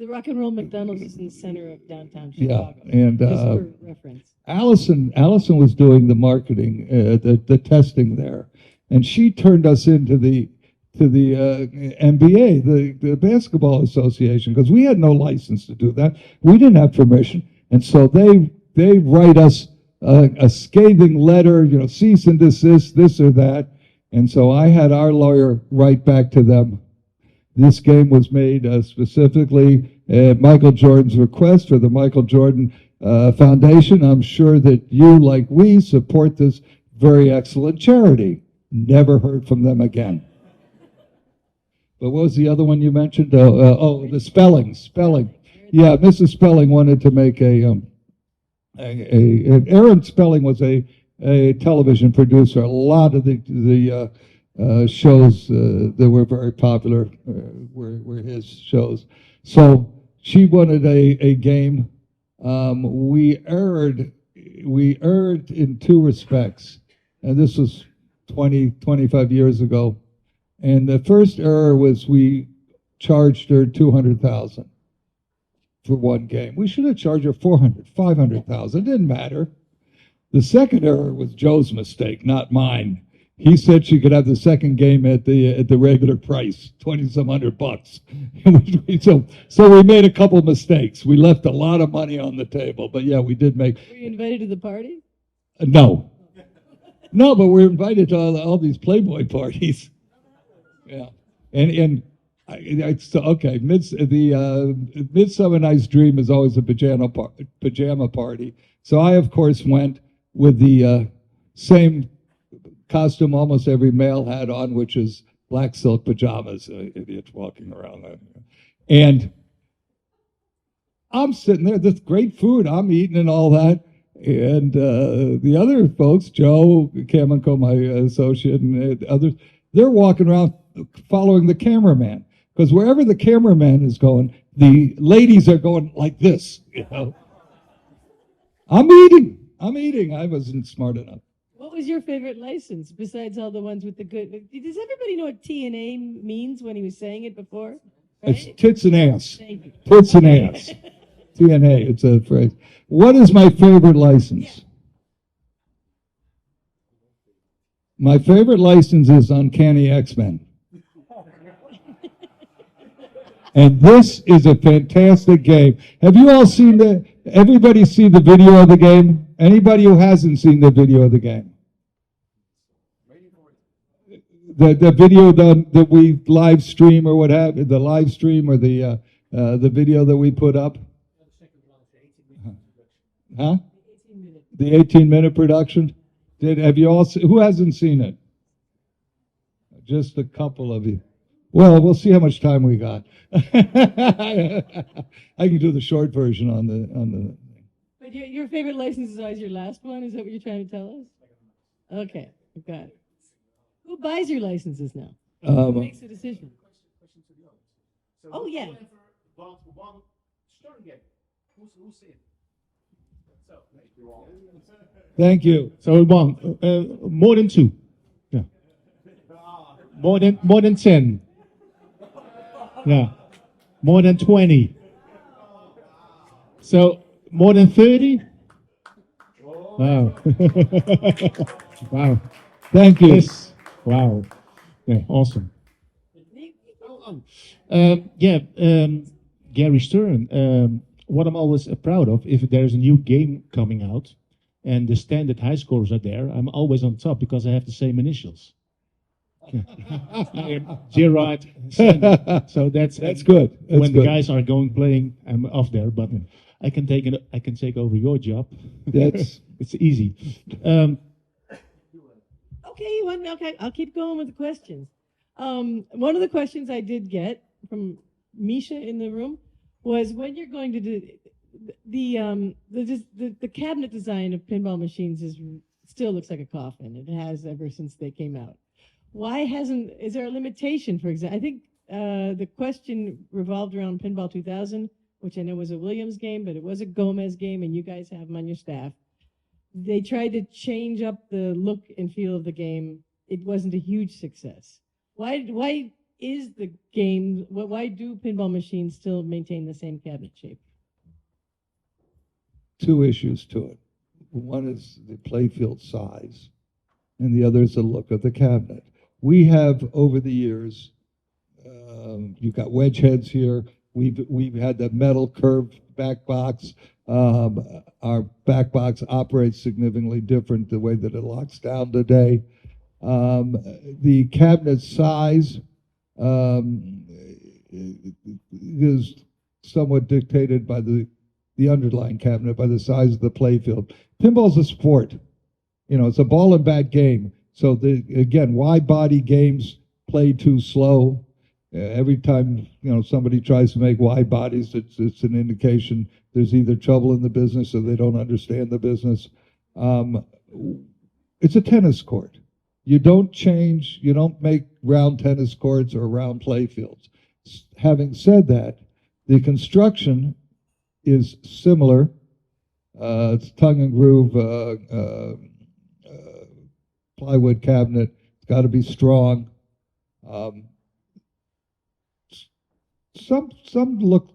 Rock and Roll McDonald's is in the center of downtown Chicago. Yeah, and just for reference. Allison was doing the marketing, the testing there, and she turned us into the NBA, the Basketball Association, because we had no license to do that. We didn't have permission, and so they write us a scathing letter, cease and desist, this or that. And so I had our lawyer write back to them. This game was made specifically at Michael Jordan's request for the Michael Jordan Foundation. I'm sure that you, like we, support this very excellent charity. Never heard from them again. But what was the other one you mentioned? The spelling. Yeah, Mrs. Spelling wanted to make Aaron Spelling was a television producer. A lot of the shows that were very popular were his shows. So she wanted a game. We erred in two respects, and this was 25 years ago. And the first error was we charged her $200,000 for one game. We should have charged her $500,000. It didn't matter. The second error was Joe's mistake, not mine. He said she could have the second game at the regular price, $2,000-some bucks. So we made a couple mistakes. We left a lot of money on the table, but yeah, we did make. Were you invited to the party? No, but we're invited to all these Playboy parties. Yeah, and okay. Midsummer Night's Dream is always a pajama party. So I, of course, went with the same costume almost every male had on, which is black silk pajamas. Idiots walking around there. And I'm sitting there, this great food, I'm eating and all that. And the other folks, Joe Kamenko, my associate, and others, they're walking around following the cameraman. Because wherever the cameraman is going, the ladies are going like this, I'm eating. I wasn't smart enough. What was your favorite license besides all the ones with the good? Does everybody know what TNA means when he was saying it before? It's Right? tits and ass. Thank you. Tits and ass. TNA, it's a phrase. What is my favorite license? My favorite license is Uncanny X-Men. And this is a fantastic game. Have you all seen everybody see the video of the game? Anybody who hasn't seen the video of the game? The video that we live stream or what have you, the live stream or the video that we put up? Huh? The 18-minute production? Have you all who hasn't seen it? Just a couple of you. Well, we'll see how much time we got. I can do the short version on the. But your favorite license is always your last one? Is that what you're trying to tell us? Okay, got it. Who buys your licenses now? Who makes the decision? Oh, yeah. Thank you. So we won more than 2. Yeah. More than 10. Yeah. More than 20. So more than 30? Wow. Wow. Thank you. Yes. Wow. Yeah, awesome. Gary Stern. What I'm always proud of, if there's a new game coming out and the standard high scores are there, I'm always on top because I have the same initials. Gerard. So that's good. That's when good. the guys are going playing, I'm off there, but I can take over your job. That's it's easy. Okay, I'll keep going with the questions. One of the questions I did get from Misha in the room was when you're going to do the cabinet design of pinball machines still looks like a coffin. It has ever since they came out. Is there a limitation, for example? I think the question revolved around Pinball 2000, which I know was a Williams game, but it was a Gomez game, and you guys have them on your staff. They tried to change up the look and feel of the game. It wasn't a huge success. Why is the game, why do pinball machines still maintain the same cabinet shape? 2 issues to it. One is the playfield size, and the other is the look of the cabinet. We have, over the years, you've got wedge heads here. We've had the metal curved back box. Our back box operates significantly different the way that it locks down today. The cabinet size is somewhat dictated by the underlying cabinet, by the size of the playfield. Pinball's a sport. It's a ball and bat game. So again, wide body games play too slow. Every time somebody tries to make wide bodies, it's an indication there's either trouble in the business or they don't understand the business. It's a tennis court. You don't make round tennis courts or round play fields. Having said that, the construction is similar. It's tongue and groove plywood cabinet. It's got to be strong. Some look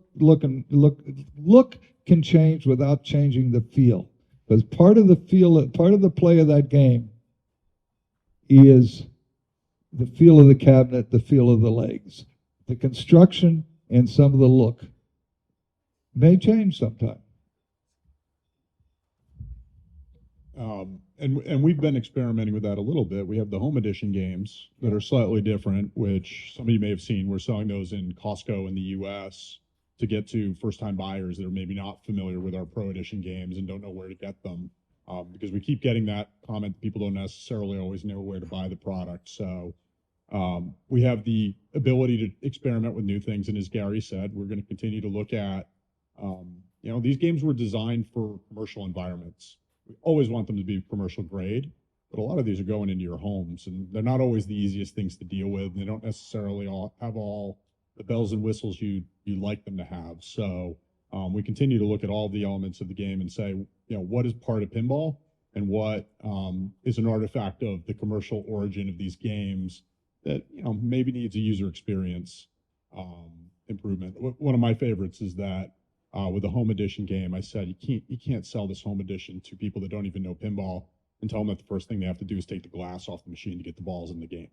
can change without changing the feel, because part of the play of that game is the feel of the cabinet, the feel of the legs. The construction and some of the look may change sometime. And we've been experimenting with that a little bit. We have the home edition games that are slightly different, which some of you may have seen. We're selling those in Costco in the US to get to first-time buyers that are maybe not familiar with our Pro Edition games and don't know where to get them. Because we keep getting that comment, people don't necessarily always know where to buy the product. So we have the ability to experiment with new things. And as Gary said, we're going to continue to look at, these games were designed for commercial environments. We always want them to be commercial grade, but a lot of these are going into your homes, and they're not always the easiest things to deal with. And they don't necessarily have all the bells and whistles you like them to have. So we continue to look at all the elements of the game and say, what is part of pinball and what is an artifact of the commercial origin of these games that, you know, maybe needs a user experience improvement. One of my favorites is that with the home edition game, I said you can't sell this home edition to people that don't even know pinball and tell them that the first thing they have to do is take the glass off the machine to get the balls in the game.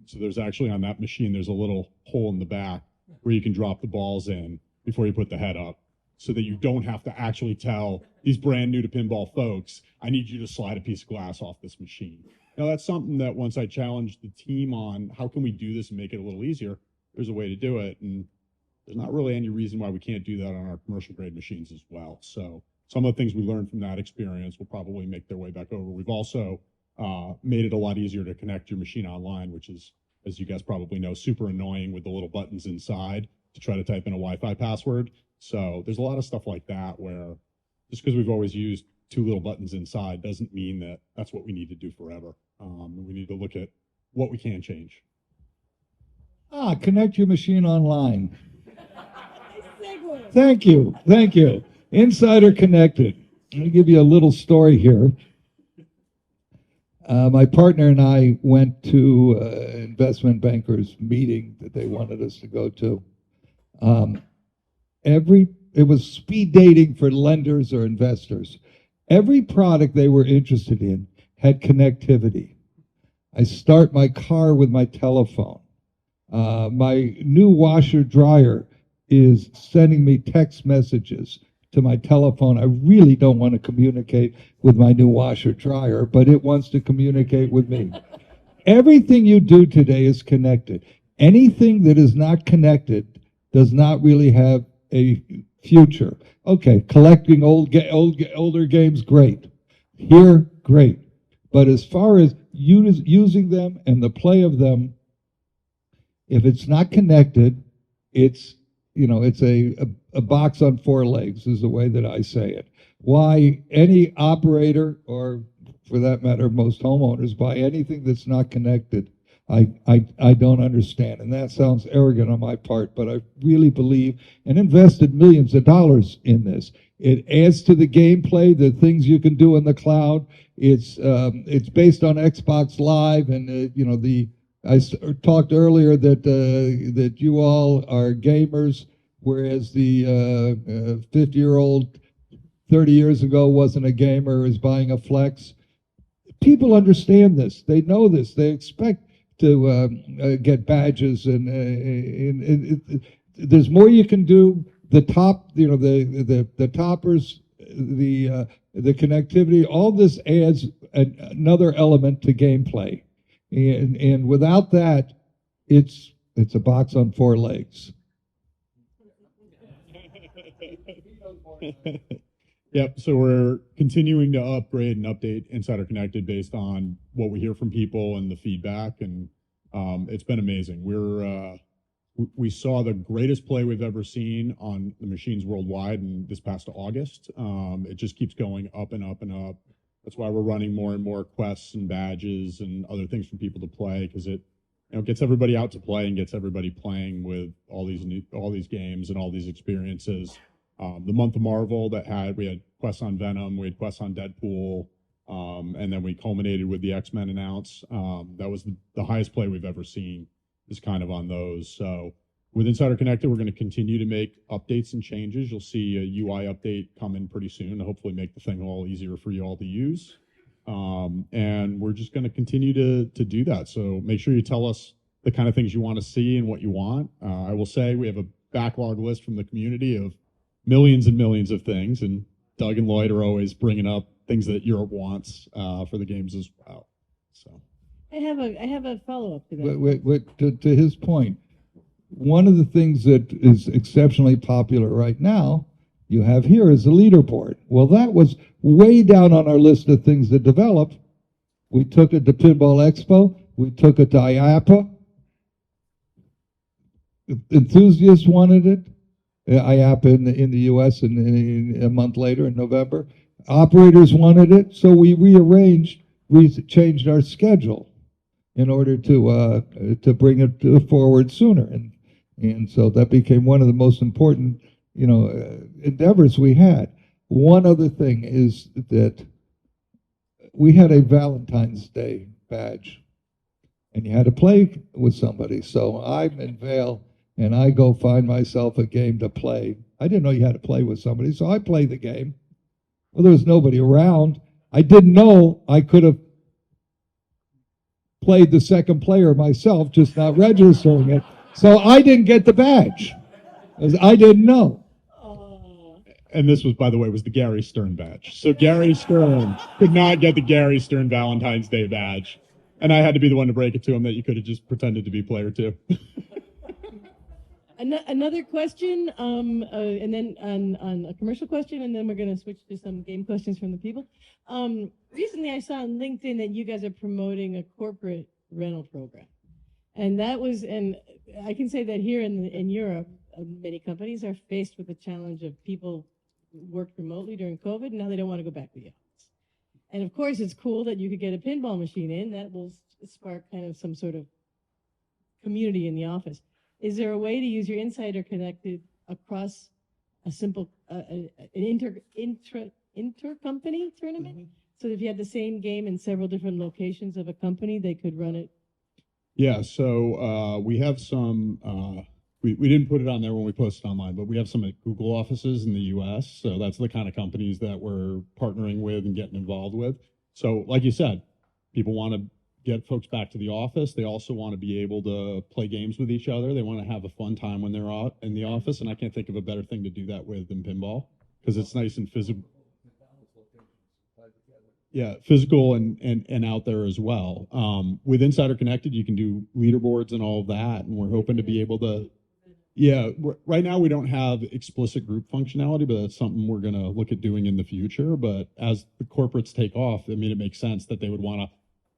So there's actually on that machine, there's a little hole in the back where you can drop the balls in before you put the head up, so that you don't have to actually tell these brand new to pinball folks, I need you to slide a piece of glass off this machine. Now that's something that once I challenged the team on how can we do this and make it a little easier, there's a way to do it. And there's not really any reason why we can't do that on our commercial grade machines as well. So some of the things we learned from that experience will probably make their way back over. We've also made it a lot easier to connect your machine online, which is, as you guys probably know, super annoying with the little buttons inside to try to type in a Wi-Fi password. So there's a lot of stuff like that where just because we've always used two little buttons inside doesn't mean that that's what we need to do forever. We need to look at what we can change. Connect your machine online. Thank you. Thank you. Insider Connected. Let me give you a little story here. My partner and I went to an investment bankers meeting that they wanted us to go to. It was speed dating for lenders or investors. Every product they were interested in had connectivity. I start my car with my telephone. My new washer dryer is sending me text messages to my telephone. I really don't want to communicate with my new washer dryer, but it wants to communicate with me. Everything you do today is connected. Anything that is not connected does not really have a future. Okay, collecting older games, great. Here, great. But as far as using them and the play of them, if it's not connected, it's a box on four legs is the way that I say it. Why any operator, or for that matter, most homeowners, buy anything that's not connected, I don't understand. And that sounds arrogant on my part, but I really believe and invested millions of dollars in this. It adds to the gameplay, the things you can do in the cloud. It's based on Xbox Live, and I talked earlier that you all are gamers, whereas the 50-year-old 30 years ago wasn't a gamer, is buying a Flex. People understand this. They know this. They expect to get badges, and there's more you can do. The top, the toppers, the connectivity, all this adds another element to gameplay. And without that, it's a box on four legs. Yep. So we're continuing to upgrade and update Insider Connected based on what we hear from people and the feedback, and it's been amazing. We saw the greatest play we've ever seen on the machines worldwide in this past August. It just keeps going up and up and up. That's why we're running more and more quests and badges and other things for people to play, because it gets everybody out to play and gets everybody playing with all these games and all these experiences. The month of Marvel we had quests on Venom, we had quests on Deadpool, and then we culminated with the X-Men announce. That was the highest play we've ever seen, is kind of on those. So with Insider Connected, we're going to continue to make updates and changes. You'll see a UI update come in pretty soon to hopefully make the thing a little easier for you all to use. And we're just going to continue to do that. So make sure you tell us the kind of things you want to see and what you want. I will say we have a backlog list from the community of millions and millions of things, and Doug and Lloyd are always bringing up things that Europe wants for the games as well. So I have a follow-up to that. To his point, one of the things that is exceptionally popular right now, you have here, is the leaderboard. Well, that was way down on our list of things to develop. We took it to Pinball Expo. We took it to IAPA. Enthusiasts wanted it. IAPA in the U.S. and a month later in November. Operators wanted it, so we changed our schedule in order to bring it forward sooner, and so that became one of the most important endeavors we had. One other thing is that we had a Valentine's Day badge, and you had to play with somebody. So I'm in Vail, and I go find myself a game to play. I didn't know you had to play with somebody, so I played the game. Well, there was nobody around. I didn't know I could have played the second player myself, just not registering it. So I didn't get the badge, because I didn't know. And this was, by the way, was the Gary Stern badge. So Gary Stern could not get the Gary Stern Valentine's Day badge. And I had to be the one to break it to him that you could have just pretended to be player two. Another question, and then on a commercial question, and then we're going to switch to some game questions from the people. Recently, I saw on LinkedIn that you guys are promoting a corporate rental program, and I can say that here in Europe, many companies are faced with the challenge of people worked remotely during COVID, and now they don't want to go back to the office. And of course, it's cool that you could get a pinball machine in. That will spark kind of some sort of community in the office. Is there a way to use your insider connected across a simple an inter-company tournament? Mm-hmm. So if you had the same game in several different locations of a company, they could run it? Yeah, so we have some, we didn't put it on there when we posted online, but we have some at Google offices in the US. So that's the kind of companies that we're partnering with and getting involved with. So like you said, people want to get folks back to the office. They also want to be able to play games with each other. They want to have a fun time when they're out in the office. And I can't think of a better thing to do that with than pinball, because it's nice and physical. Yeah, physical and out there as well. With Insider Connected, you can do leaderboards and all of that. And we're hoping to be able to, yeah, right now we don't have explicit group functionality, but that's something we're going to look at doing in the future. But as the corporates take off, I mean, it makes sense that they would want to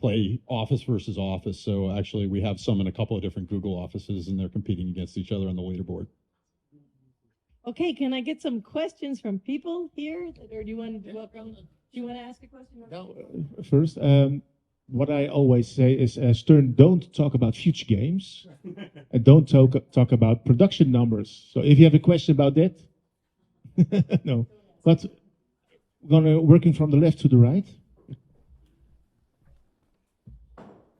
play office versus office. So actually we have some in a couple of different Google offices, and they're competing against each other on the leaderboard. Okay, can I get some questions from people here? Or do you want to welcome? Do you want to ask a question? No, first, what I always say is, Stern, don't talk about future games, and don't talk about production numbers. So if you have a question about that, no. But working from the left to the right.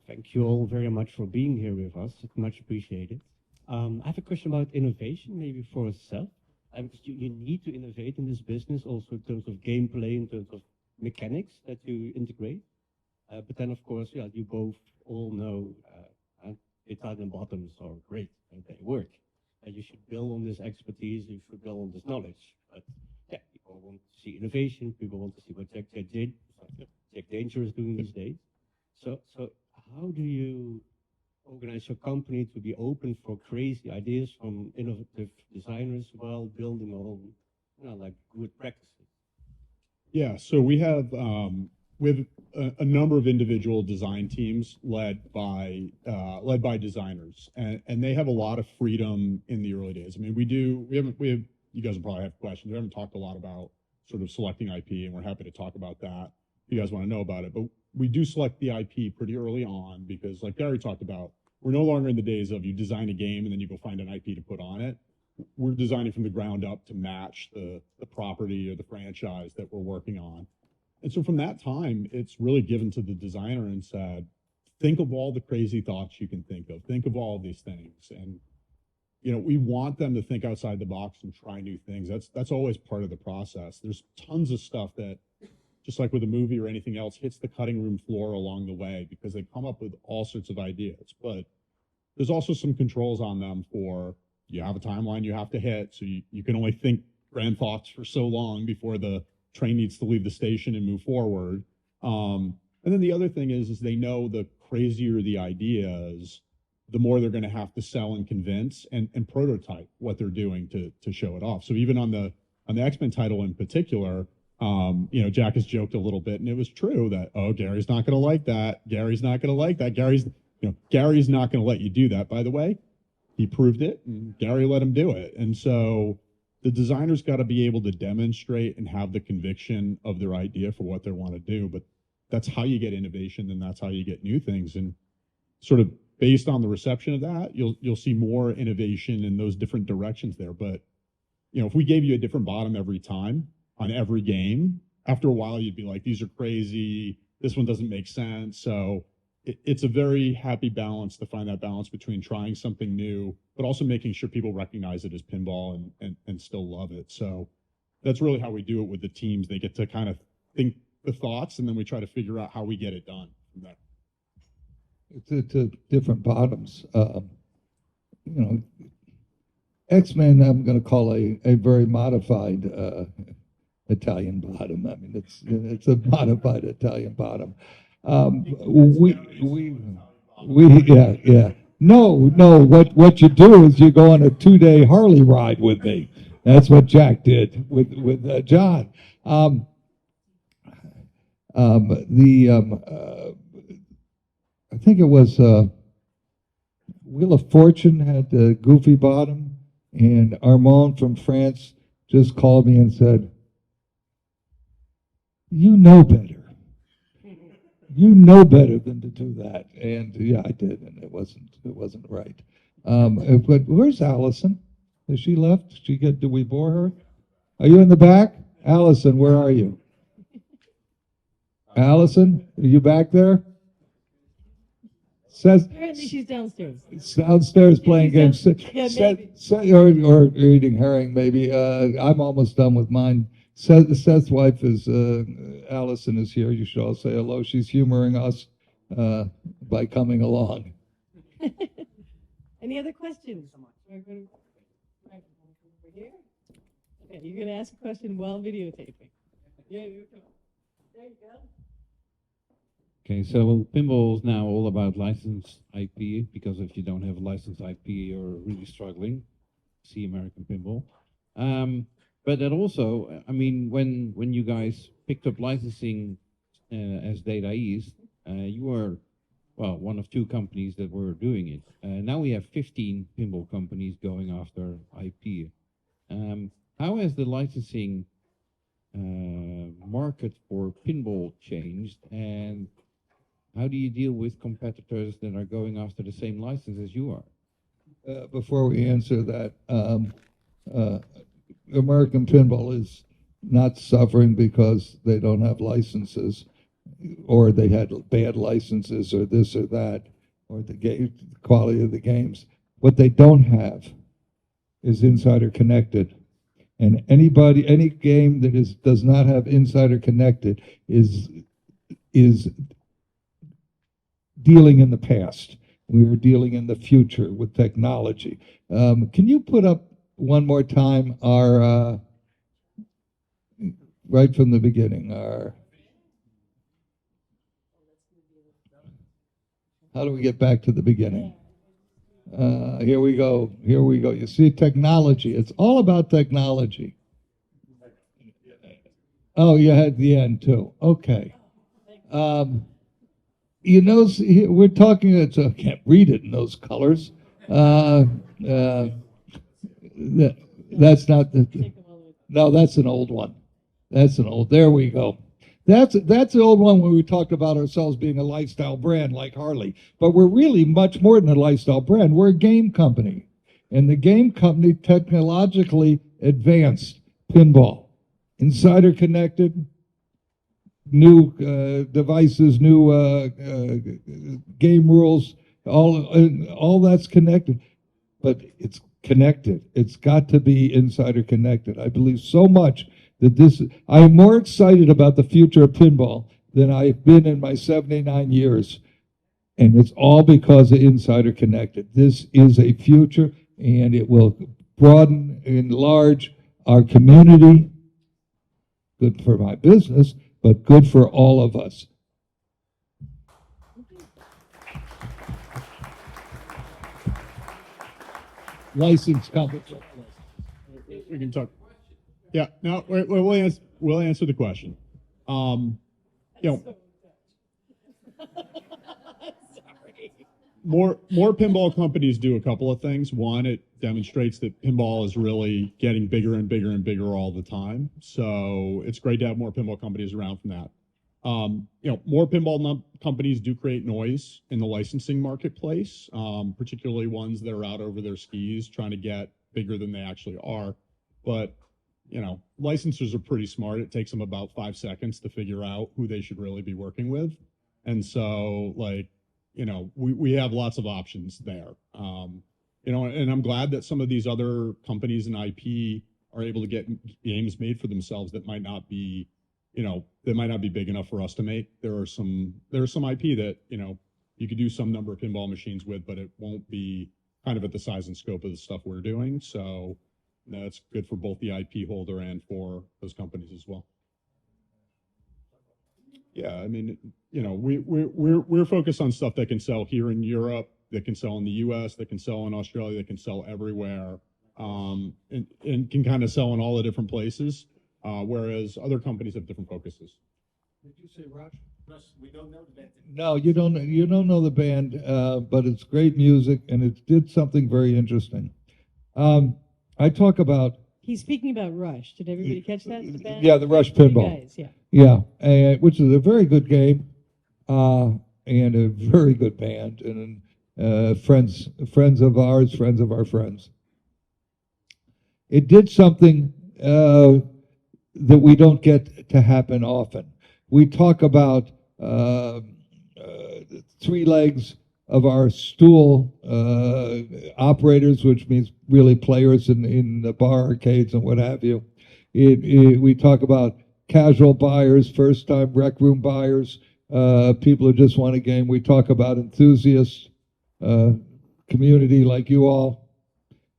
Thank you all very much for being here with us. It's much appreciated. I have a question about innovation, maybe for Seth. Because you need to innovate in this business, also in terms of gameplay, in terms of mechanics that you integrate. But then, of course, yeah, you both all know the top and bottoms are great and they work. And you should build on this expertise, you should build on this knowledge. But yeah, people want to see innovation, people want to see what Jack Danger is doing these days. So how do you organize your company to be open for crazy ideas from innovative designers while building on, like good practices? Yeah, so we have a number of individual design teams led by designers, and they have a lot of freedom in the early days. I mean, you guys will probably have questions. We haven't talked a lot about sort of selecting IP, and we're happy to talk about that if you guys want to know about it. But we do select the IP pretty early on because, like Gary talked about, we're no longer in the days of you design a game and then you go find an IP to put on it. We're designing from the ground up to match the property or the franchise that we're working on. And so from that time, it's really given to the designer and said, think of all the crazy thoughts you can think of. Think of all of these things. And, we want them to think outside the box and try new things. That's always part of the process. There's tons of stuff that, just like with a movie or anything else, hits the cutting room floor along the way because they come up with all sorts of ideas. But there's also some controls on them for, you have a timeline you have to hit, so you can only think grand thoughts for so long before the train needs to leave the station and move forward. And then the other thing is they know the crazier the ideas, the more they're going to have to sell and convince and prototype what they're doing to show it off. So even on the X-Men title in particular, Jack has joked a little bit, and it was true that, Gary's not going to like that. Gary's not going to like that. Gary's not going to let you do that. By the way, he proved it, and Gary let him do it. And so the designer's got to be able to demonstrate and have the conviction of their idea for what they want to do. But that's how you get innovation, and that's how you get new things. And sort of based on the reception of that, you'll see more innovation in those different directions there. But if we gave you a different bottom every time on every game, after a while you'd be like, these are crazy, this one doesn't make sense. So it's a very happy balance to find that balance between trying something new, but also making sure people recognize it as pinball and still love it. So that's really how we do it with the teams. They get to kind of think the thoughts, and then we try to figure out how we get it done from there. It's different bottoms. X-Men, I'm going to call a very modified Italian bottom. I mean, it's a modified Italian bottom. Yeah. No. What you do is you go on a 2-day Harley ride with me. That's what Jack did with John. I think it was Wheel of Fortune had the goofy bottom, and Armand from France just called me and said, "You know better. You know better than to do that." And yeah, I did, and it wasn't right. But where's Allison? Has she left? Did we bore her? Are you in the back? Allison, where are you? Allison, are you back there? Says Apparently she's downstairs. downstairs playing games. Maybe. Or eating herring, maybe. I'm almost done with mine. Seth's wife is Allison is here. You should all say hello. She's humoring us by coming along. Any other questions? Over here? Okay, you're going to ask a question while videotaping. Yeah, you go. There you go. Okay, so pinball is now all about licensed IP, because if you don't have licensed IP, you're really struggling. See American Pinball. But that also, I mean, when you guys picked up licensing as Data East, you were, well, one of 2 companies that were doing it. Now we have 15 pinball companies going after IP. How has the licensing market for pinball changed, and how do you deal with competitors that are going after the same license as you are? Before we answer that, American Pinball is not suffering because they don't have licenses, or they had bad licenses, or this or that, or the quality of the games. What they don't have is Insider Connected. And any game that does not have Insider Connected is dealing in the past. We are dealing in the future with technology. Can you put up one more time our right from the beginning? How do we get back to the beginning? Here we go. You see, technology. It's all about technology. Oh, you had the end too. Okay. We're talking. I can't read it in those colors. That's not the. No, that's an old one. There we go. That's the old one where we talked about ourselves being a lifestyle brand like Harley. But we're really much more than a lifestyle brand. We're a game company. And the game company technologically advanced pinball. Insider Connected, new devices, new game rules, all that's connected. But it's connected. It's got to be Insider Connected. I believe so much that I am more excited about the future of pinball than I've been in my 79 years. And it's all because of Insider Connected. This is a future, and it will broaden, enlarge our community. Good for my business, but good for all of us. License company. We can talk. Yeah, no, we'll answer the question. More pinball companies do a couple of things. One, it demonstrates that pinball is really getting bigger and bigger and bigger all the time. So it's great to have more pinball companies around from that. More pinball companies do create noise in the licensing marketplace, particularly ones that are out over their skis trying to get bigger than they actually are. But licensors are pretty smart. It takes them about 5 seconds to figure out who they should really be working with. And so, we have lots of options there. And I'm glad that some of these other companies in IP are able to get games made for themselves that might not be, big enough for us to make. There's some IP that, you could do some number of pinball machines with, but it won't be kind of at the size and scope of the stuff we're doing. So that's good for both the IP holder and for those companies as well. Yeah, I mean, we're focused on stuff that can sell here in Europe, that can sell in the US, that can sell in Australia, that can sell everywhere, and can kind of sell in all the different places, whereas other companies have different focuses. Did you say Rush? Rush, we don't know the band. No, you don't know the band, but it's great music, and it did something very interesting. I talk about... He's speaking about Rush. Did everybody catch that? The band? Yeah, the Rush You Pinball. guys, yeah. Yeah, which is a very good game, and a very good band, and friends of ours, friends of our friends. It did something that we don't get to happen often. We talk about 3 legs of our stool operators, which means really players in the bar arcades and what have you. We talk about casual buyers, first-time rec room buyers, people who just want a game. We talk about enthusiasts, community like you all.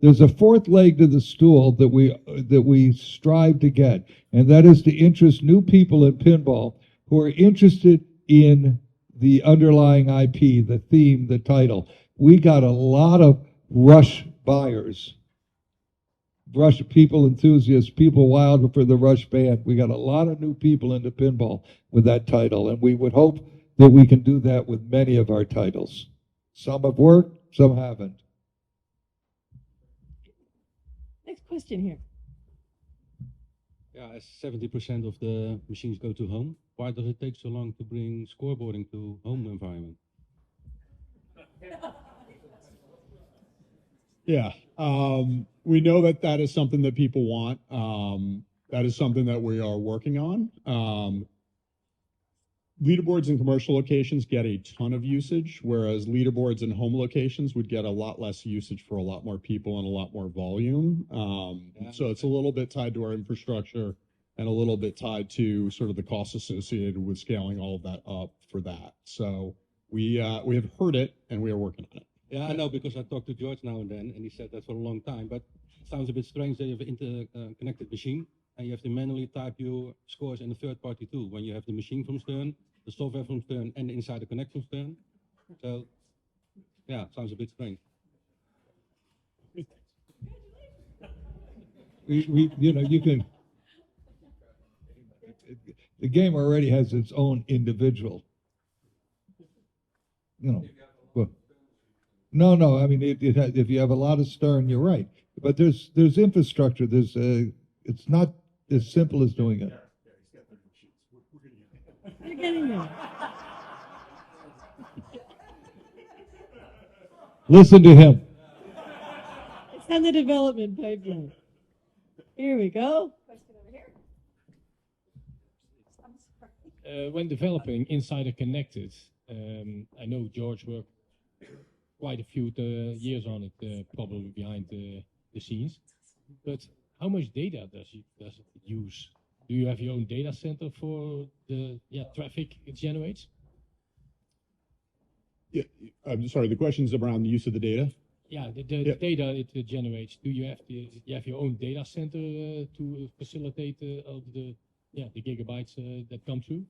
There's a 4th leg to the stool that we strive to get, and that is to interest new people in pinball who are interested in the underlying IP, the theme, the title. We got a lot of Rush buyers, Rush people, enthusiasts, people wild for the Rush band. We got a lot of new people into pinball with that title, and we would hope that we can do that with many of our titles. Some have worked, some haven't. Next question here. Yeah, as 70% of the machines go to home, why does it take so long to bring scoreboarding to home environment? Yeah, we know that is something that people want. That is something that we are working on. Leaderboards in commercial locations get a ton of usage, whereas leaderboards in home locations would get a lot less usage for a lot more people and a lot more volume. So it's a little bit tied to our infrastructure and a little bit tied to sort of the costs associated with scaling all of that up for that. So we have heard it and we are working on it. Yeah, I know, because I talk to George now and then, and he said that for a long time, but it sounds a bit strange that you have an interconnected machine, and you have to manually type your scores in a third party too, when you have the machine from Stern, the software from Stern, and the Insider Connect from Stern. So, yeah, sounds a bit strange. You can... The game already has its own individual, No, I mean, if you have a lot of Stern, you're right. But there's infrastructure. It's not as simple as doing it. You're getting there. Listen to him. It's on the development pipeline. Here we go. Question over here. When developing Insider Connected, I know George worked quite a few years on it, probably behind the scenes. But how much data does it use? Do you have your own data center for the traffic it generates? Yeah, I'm sorry. The question's around the use of the data. Yeah, the data it generates. Do you have your own data center to facilitate all the gigabytes that come through?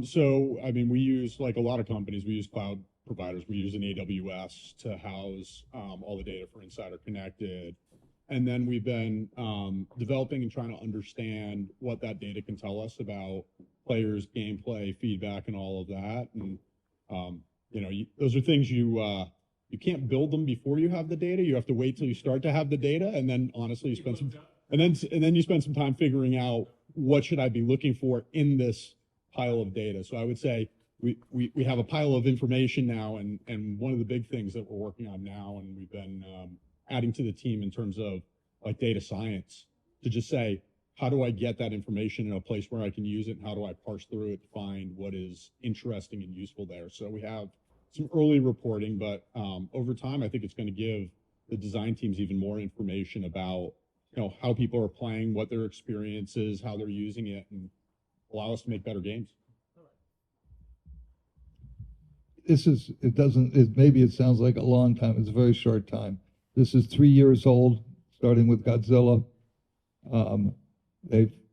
So, I mean, we use, like a lot of companies, we use cloud providers. We use an AWS to house all the data for Insider Connected. And then we've been developing and trying to understand what that data can tell us about players, gameplay, feedback, and all of that. And, those are things you can't build them before you have the data. You have to wait till you start to have the data. And then, honestly, you spend you spend some time figuring out what should I be looking for in this pile of data. So I would say we have a pile of information now, and one of the big things that we're working on now, and we've been adding to the team in terms of like data science, to just say, how do I get that information in a place where I can use it, and how do I parse through it to find what is interesting and useful there? So we have some early reporting, but over time, I think it's going to give the design teams even more information about, how people are playing, what their experience is, how they're using it, and allow us to make better games. Maybe it sounds like a long time. It's a very short time. This is 3 years old, starting with Godzilla.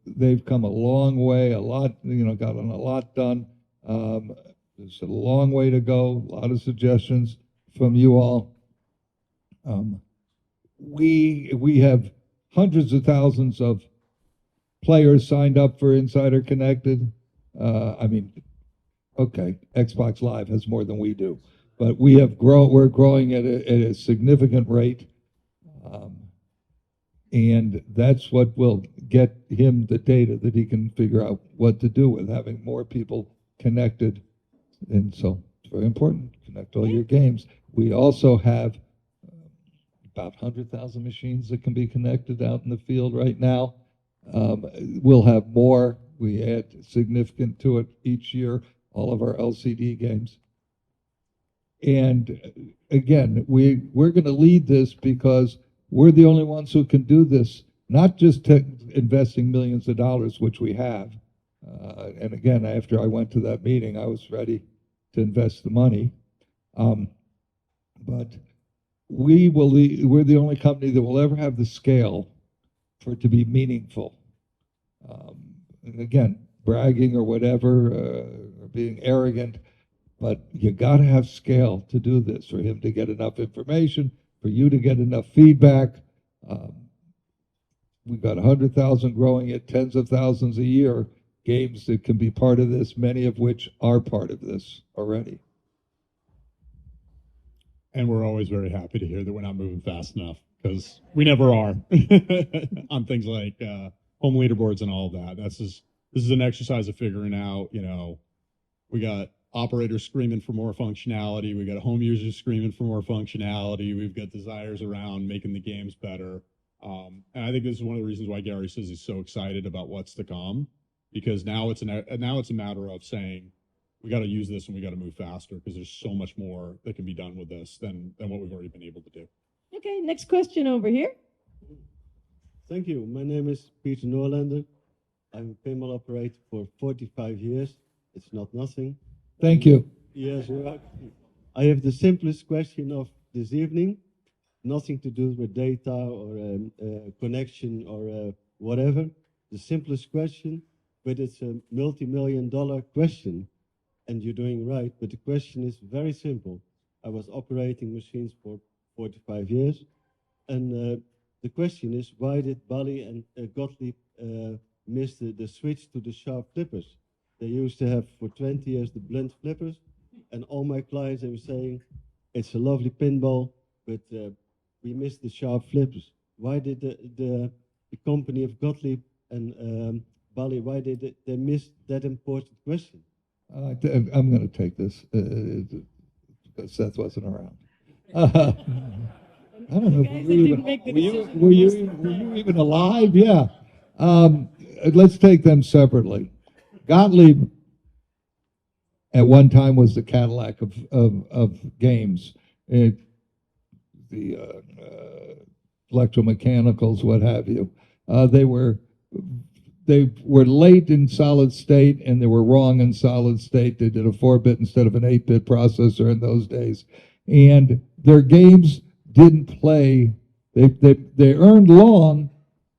They've come a long way, gotten a lot done. There's a long way to go, a lot of suggestions from you all. We have hundreds of thousands of players signed up for Insider Connected. Okay, Xbox Live has more than we do, but we're growing at a significant rate. And that's what will get him the data that he can figure out what to do with, having more people connected. And so it's very important, connect all your games. We also have about 100,000 machines that can be connected out in the field right now. We'll have more. We add significant to it each year, all of our LCD games. And again, we're going to lead this because we're the only ones who can do this, not just investing millions of dollars, which we have. And again, after I went to that meeting, I was ready to invest the money. But we're the only company that will ever have the scale for it to be meaningful. And again, bragging or whatever, or being arrogant, but you got to have scale to do this, for him to get enough information, for you to get enough feedback. We've got 100,000 growing at tens of thousands a year, games that can be part of this, many of which are part of this already. And we're always very happy to hear that we're not moving fast enough, because we never are on things like home leaderboards and all of that. This is an exercise of figuring out, we got operators screaming for more functionality. We got home users screaming for more functionality. We've got desires around making the games better. And I think this is one of the reasons why Gary says he's so excited about what's to come, because now it's a matter of saying, we got to use this and we got to move faster, because there's so much more that can be done with this than what we've already been able to do. Okay, next question over here. Thank you. My name is Peter Noorlander. I'm a pinball operator for 45 years. It's not nothing. Thank you. Yes, you're welcome. I have the simplest question of this evening. Nothing to do with data or connection or whatever. The simplest question, but it's a multi-million-dollar question. And you're doing right, but the question is very simple. I was operating machines for 45 years. And the question is, why did Bali and Gottlieb miss the switch to the sharp flippers? They used to have for 20 years the blunt flippers, and all my clients, they were saying, it's a lovely pinball, but we missed the sharp flippers. Why did the company of Gottlieb and Bali, why did they miss that important question? I'm going to take this because Seth wasn't around. I don't know. Were you even alive? Yeah. Let's take them separately. Gottlieb at one time was the Cadillac of games. The electromechanicals, what have you. They were late in solid state, and they were wrong in solid state. They did a 4-bit instead of an 8-bit processor in those days. And their games didn't play. They earned long,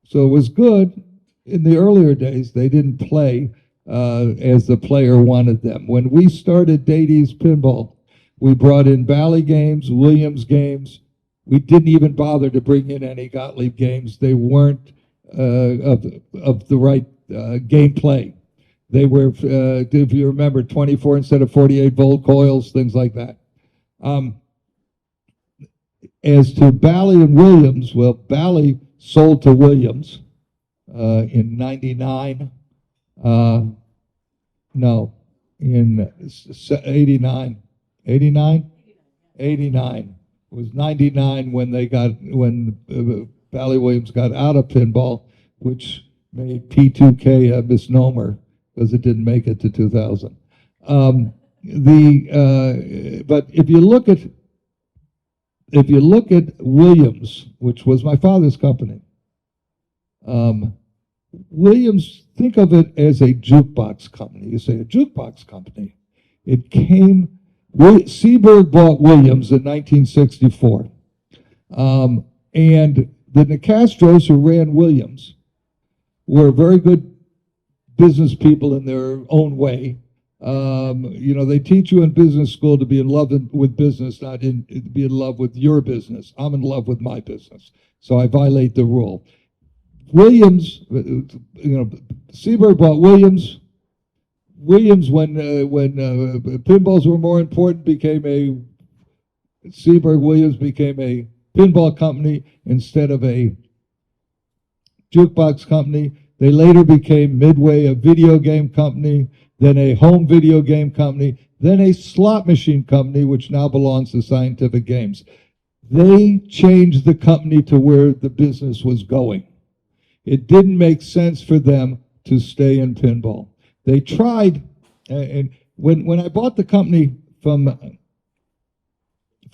so it was good. In the earlier days, they didn't play as the player wanted them. When we started Dady's Pinball, we brought in Bally games, Williams games. We didn't even bother to bring in any Gottlieb games. They weren't of the right gameplay. They were, if you remember, 24 instead of 48-volt coils, things like that. As to Bally and Williams, well, Bally sold to Williams in 99. No, in 89. 89? 89. It was 99 when Bally Williams got out of pinball, which made P2K a misnomer because it didn't make it to 2000. But if you look at Williams, which was my father's company, Williams, think of it as a jukebox company. You say a jukebox company. It came, Seaberg bought Williams in 1964. And the Nicastros who ran Williams were very good business people in their own way. You know, they teach you in business school to be in love with business, not be in love with your business. I'm in love with my business, so I violate the rule. Williams, you know, Seaberg bought Williams. Williams, when pinballs were more important, Seaberg Williams became a pinball company instead of a jukebox company. They later became Midway, a video game company, then a home video game company, then a slot machine company, which now belongs to Scientific Games. They changed the company to where the business was going. It didn't make sense for them to stay in pinball. They tried, and when I bought the company from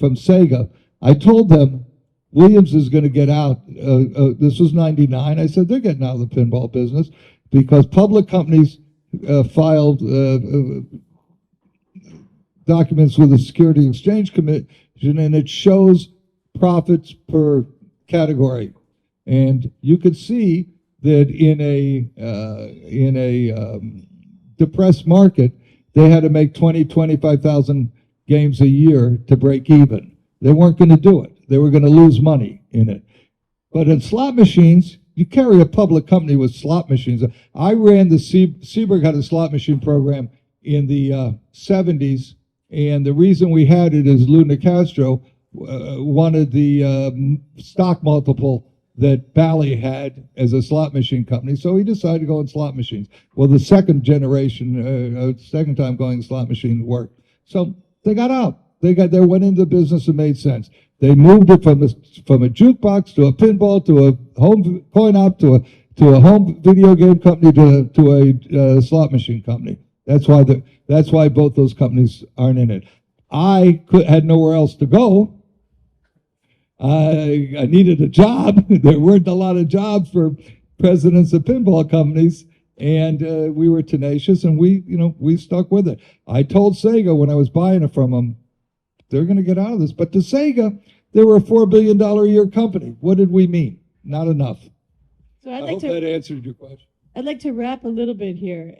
Sega, I told them Williams is going to get out. This was '99. I said they're getting out of the pinball business because public companies filed documents with the Security Exchange Commission, and it shows profits per category. And you could see that in a depressed market, they had to make 25,000 games a year to break even. They weren't going to do it. They were going to lose money in it. But in slot machines, you carry a public company with slot machines. I ran the Seaberg had a slot machine program in the 70s, and the reason we had it is Lou Nicastro wanted the stock multiple that Bally had as a slot machine company, so he decided to go in slot machines. Well, the second time going slot machine worked. So they got out. They went into the business and made sense. They moved it from a jukebox to a pinball to a home coin op to a home video game company to a slot machine company. That's why both those companies aren't in it. I had nowhere else to go. I needed a job. There weren't a lot of jobs for presidents of pinball companies, and we were tenacious, and we stuck with it. I told Sega when I was buying it from them, they're going to get out of this. But to Sega, they were a $4 billion a year company. What did we mean? Not enough. So I hope that answered your question. I'd like to wrap a little bit here,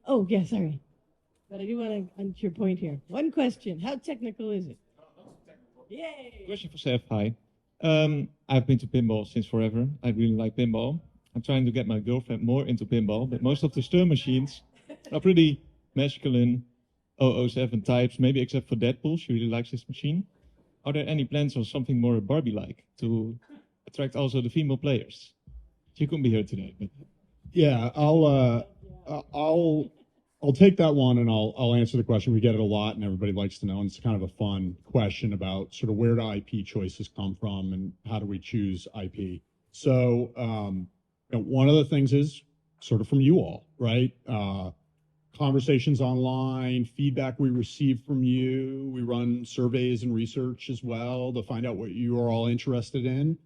oh yeah, sorry, but I do want to on to your point here. One question: how technical is it? Yay! Question for Seth. Hi. I've been to pinball since forever. I really like pinball. I'm trying to get my girlfriend more into pinball, but most of the Stern machines are pretty masculine 007 types, maybe except for Deadpool. She really likes this machine. Are there any plans on something more Barbie-like to attract also the female players? She couldn't be here today, but yeah, I'll take that one and I'll answer the question. We get it a lot and everybody likes to know, and it's kind of a fun question about sort of where do IP choices come from and how do we choose IP. So one of the things is sort of from you all, right? Conversations online, feedback we receive from you. We run surveys and research as well to find out what you are all interested in.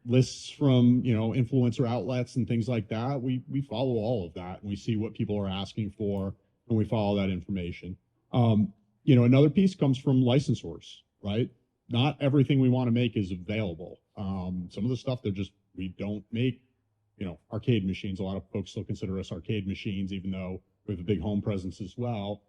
Lists from influencer outlets and things like that. We follow all of that and we see what people are asking for and we follow that information. Another piece comes from licensors, right? Not everything we want to make is available. Some of the stuff we don't make, arcade machines. A lot of folks still consider us arcade machines, even though we have a big home presence as well.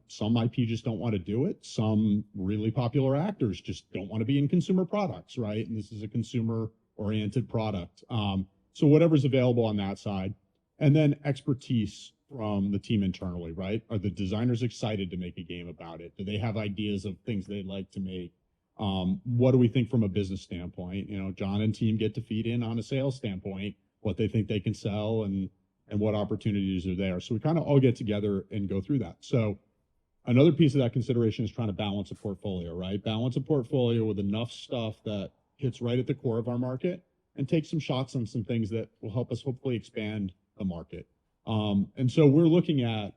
Some IP just don't want to do it. Some really popular actors just don't want to be in consumer products, right? And this is a consumer-oriented product. So whatever's available on that side. And then expertise from the team internally, right? Are the designers excited to make a game about it? Do they have ideas of things they'd like to make? What do we think from a business standpoint? John and team get to feed in on a sales standpoint, what they think they can sell and what opportunities are there. So we kind of all get together and go through that. So another piece of that consideration is trying to balance a portfolio, right? Balance a portfolio with enough stuff that hits right at the core of our market and take some shots on some things that will help us hopefully expand the market. And so we're looking at,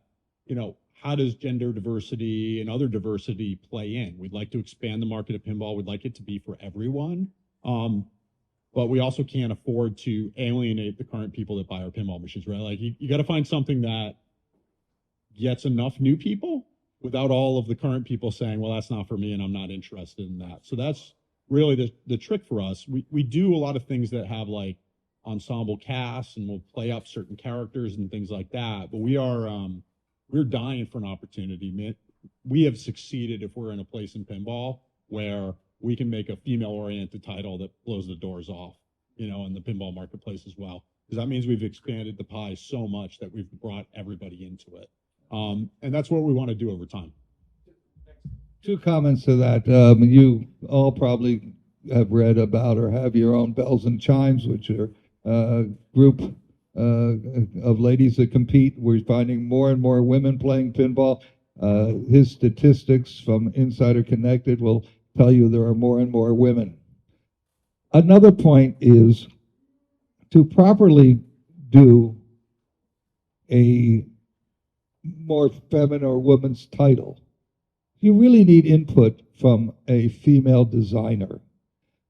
how does gender diversity and other diversity play in? We'd like to expand the market of pinball. We'd like it to be for everyone. But we also can't afford to alienate the current people that buy our pinball machines, right? Like you got to find something that gets enough new people without all of the current people saying, well, that's not for me and I'm not interested in that. So that's really the trick for us. We do a lot of things that have like ensemble casts and we'll play up certain characters and things like that. But we're dying for an opportunity. We have succeeded if we're in a place in pinball where we can make a female-oriented title that blows the doors off, in the pinball marketplace as well. Because that means we've expanded the pie so much that we've brought everybody into it. And that's what we want to do over time. Two comments to that. You all probably have read about or have your own Bells and Chimes, which are a group of ladies that compete. We're finding more and more women playing pinball. His statistics from Insider Connected will tell you there are more and more women. Another point is to properly do a more feminine or woman's title, you really need input from a female designer.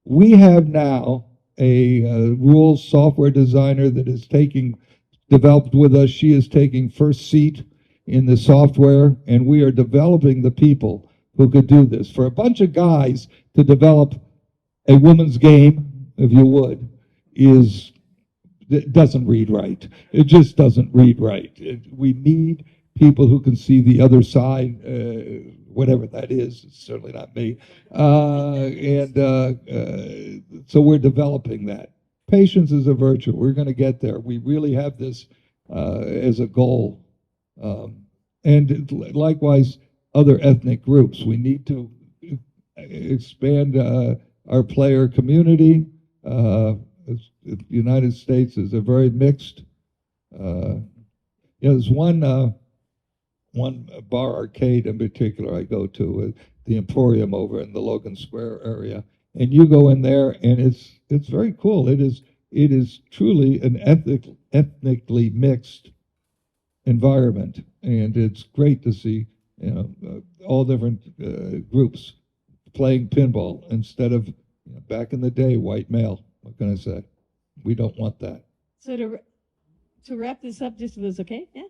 We have now a rules software designer that is developed with us. She is taking first seat in the software, and we are developing the people who could do this. For a bunch of guys to develop a woman's game, if you would, it doesn't read right. It just doesn't read right. We need people who can see the other side, whatever that is. It's certainly not me. So we're developing that. Patience is a virtue. We're going to get there. We really have this as a goal. And likewise, other ethnic groups. We need to expand our player community. The United States is a very mixed. There's one bar arcade in particular I go to, the Emporium over in the Logan Square area, and you go in there and it's very cool. It is truly an ethnically mixed environment, and it's great to see all different groups playing pinball instead of back in the day white male. What can I say? We don't want that. So to wrap this up, just if it's okay, yeah.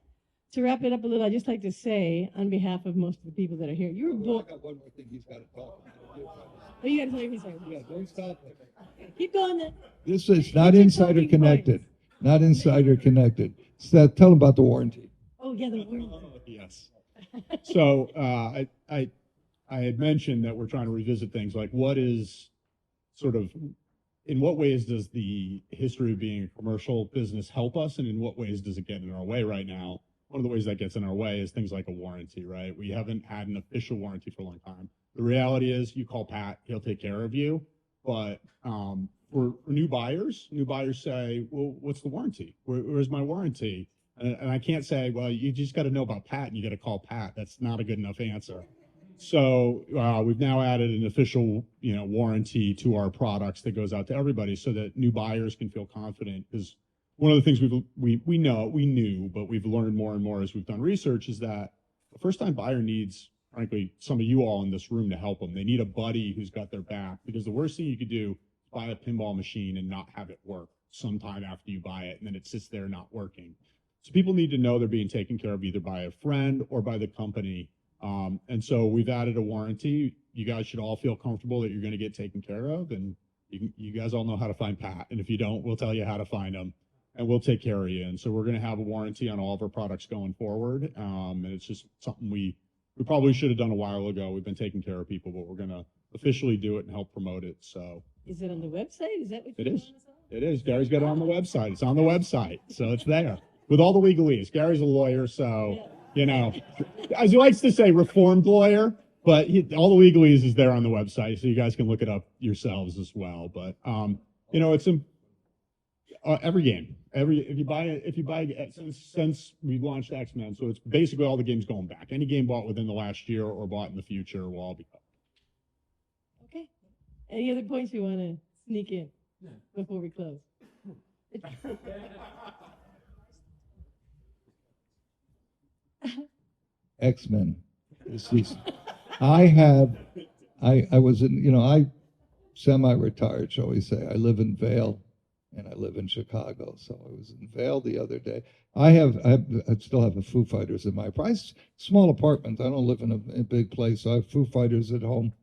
To wrap it up a little, I'd just like to say, on behalf of most of the people that are here, you were born. I got one more thing he's got to talk about. Oh, you got to tell me something. Yeah, don't stop. Keep going then. This is not Insider Connected. Not Insider Connected. Seth, tell them about the warranty. Oh, yeah, the warranty. Yes. So I had mentioned that we're trying to revisit things like in what ways does the history of being a commercial business help us, and in what ways does it get in our way right now? One of the ways that gets in our way is things like a warranty, right? We haven't had an official warranty for a long time. The reality is you call Pat, he'll take care of you. But for new buyers say, well, what's the warranty? Where's my warranty? And I can't say, well, you just got to know about Pat and you got to call Pat. That's not a good enough answer. So we've now added an official, warranty to our products that goes out to everybody so that new buyers can feel confident. Because one of the things we knew, but we've learned more and more as we've done research is that a first-time buyer needs, frankly, some of you all in this room to help them. They need a buddy who's got their back, because the worst thing you could do is buy a pinball machine and not have it work sometime after you buy it, and then it sits there not working. So people need to know they're being taken care of either by a friend or by the company. And so we've added a warranty. You guys should all feel comfortable that you're going to get taken care of, and you guys all know how to find Pat. And if you don't, we'll tell you how to find him, and we'll take care of you. And so we're going to have a warranty on all of our products going forward. And it's just something we probably should have done a while ago. We've been taking care of people, but we're going to officially do it and help promote it. So is it on the website? Is that what it is? It is. Gary's got it on the website. It's on the website, so it's there with all the legalese. Gary's a lawyer, so as he likes to say, reformed lawyer. But all the legalese is there on the website, so you guys can look it up yourselves as well. But it's every game. If you buy since we launched X-Men, so it's basically all the games going back. Any game bought within the last year or bought in the future will all be covered. Okay. Any other points you want to sneak in? before we close. X-Men. This is, I was in, I semi-retired, shall we say. I live in Vail and I live in Chicago. So I was in Vail the other day. I still have a Foo Fighters in my price. Small apartment. I don't live in a big place. So I have Foo Fighters at home.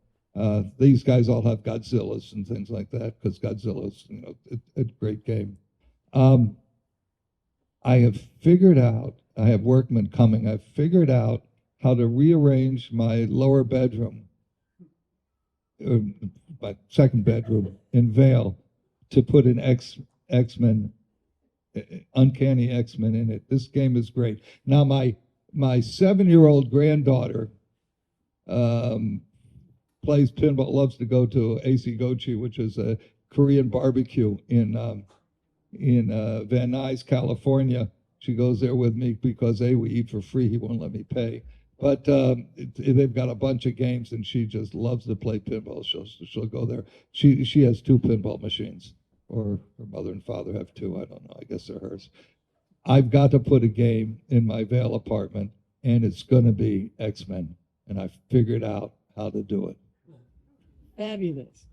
These guys all have Godzillas and things like that because Godzilla's, a great game. I have figured out, I have workmen coming, I've figured out how to rearrange my lower bedroom, my second bedroom in Vail, to put an X-Men, uncanny X-Men in it. This game is great. Now my 7-year-old granddaughter plays pinball, loves to go to AC Gochi, which is a Korean barbecue in Van Nuys, California. She goes there with me because we eat for free. He won't let me pay. But they've got a bunch of games, and she just loves to play pinball. She'll go there. She has 2 pinball machines, or her mother and father have 2. I don't know. I guess they're hers. I've got to put a game in my Vail apartment, and it's going to be X-Men, and I've figured out how to do it. Fabulous.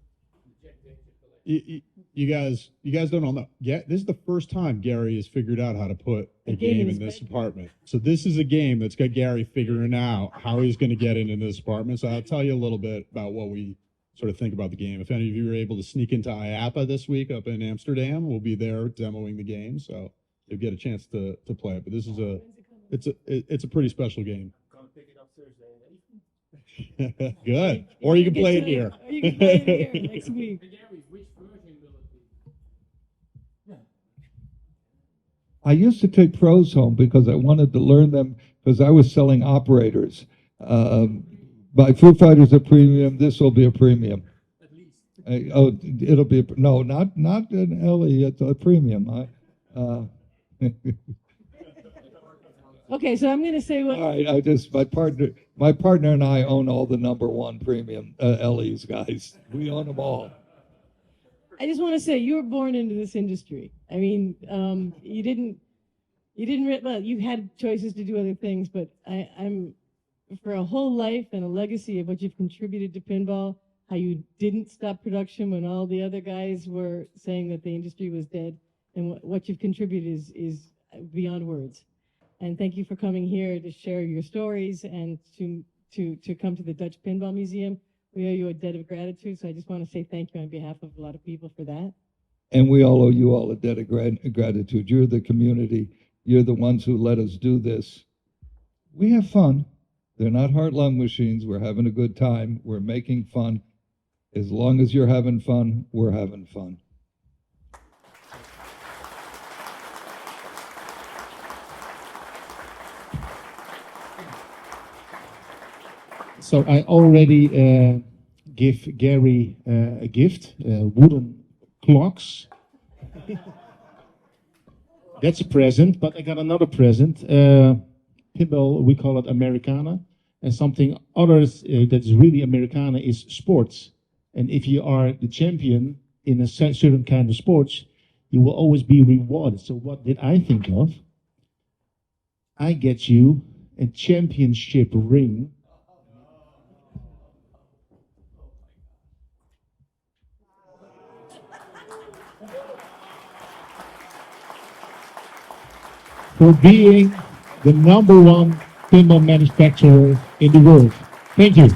You guys don't all know. Yeah, this is the first time Gary has figured out how to put a game in this apartment. So this is a game that's got Gary figuring out how he's going to get into this apartment. So I'll tell you a little bit about what we sort of think about the game. If any of you are able to sneak into IAPA this week up in Amsterdam, we'll be there demoing the game, so you'll get a chance to play it. But this is it's a pretty special game. Come pick it up Thursday. Good. Or you can play it here. You can play it here next week. Which version will it be? I used to take pros home because I wanted to learn them because I was selling operators. My Foo Fighters are premium. This will be a premium. At least. It'll be no, not an LE. It's a premium. Okay, so I'm going to say what. All right, my partner and I own all the #1 premium LEs, guys. We own them all. I just want to say you were born into this industry. I mean, you didn't. Well, you had choices to do other things, but I'm for a whole life and a legacy of what you've contributed to pinball. How you didn't stop production when all the other guys were saying that the industry was dead, and what you've contributed is beyond words. And thank you for coming here to share your stories and to come to the Dutch Pinball Museum. We owe you a debt of gratitude, so I just want to say thank you on behalf of a lot of people for that. And we all owe you all a debt of gratitude. You're the community. You're the ones who let us do this. We have fun. They're not heart-lung machines. We're having a good time. We're making fun. As long as you're having fun, we're having fun. So I already give Gary a gift, wooden clocks. That's a present, but I got another present. Pinball, we call it Americana. And something others that's really Americana is sports. And if you are the champion in a certain kind of sports, you will always be rewarded. So what did I think of? I get you a championship ring. For being the #1 pinball manufacturer in the world. Thank you.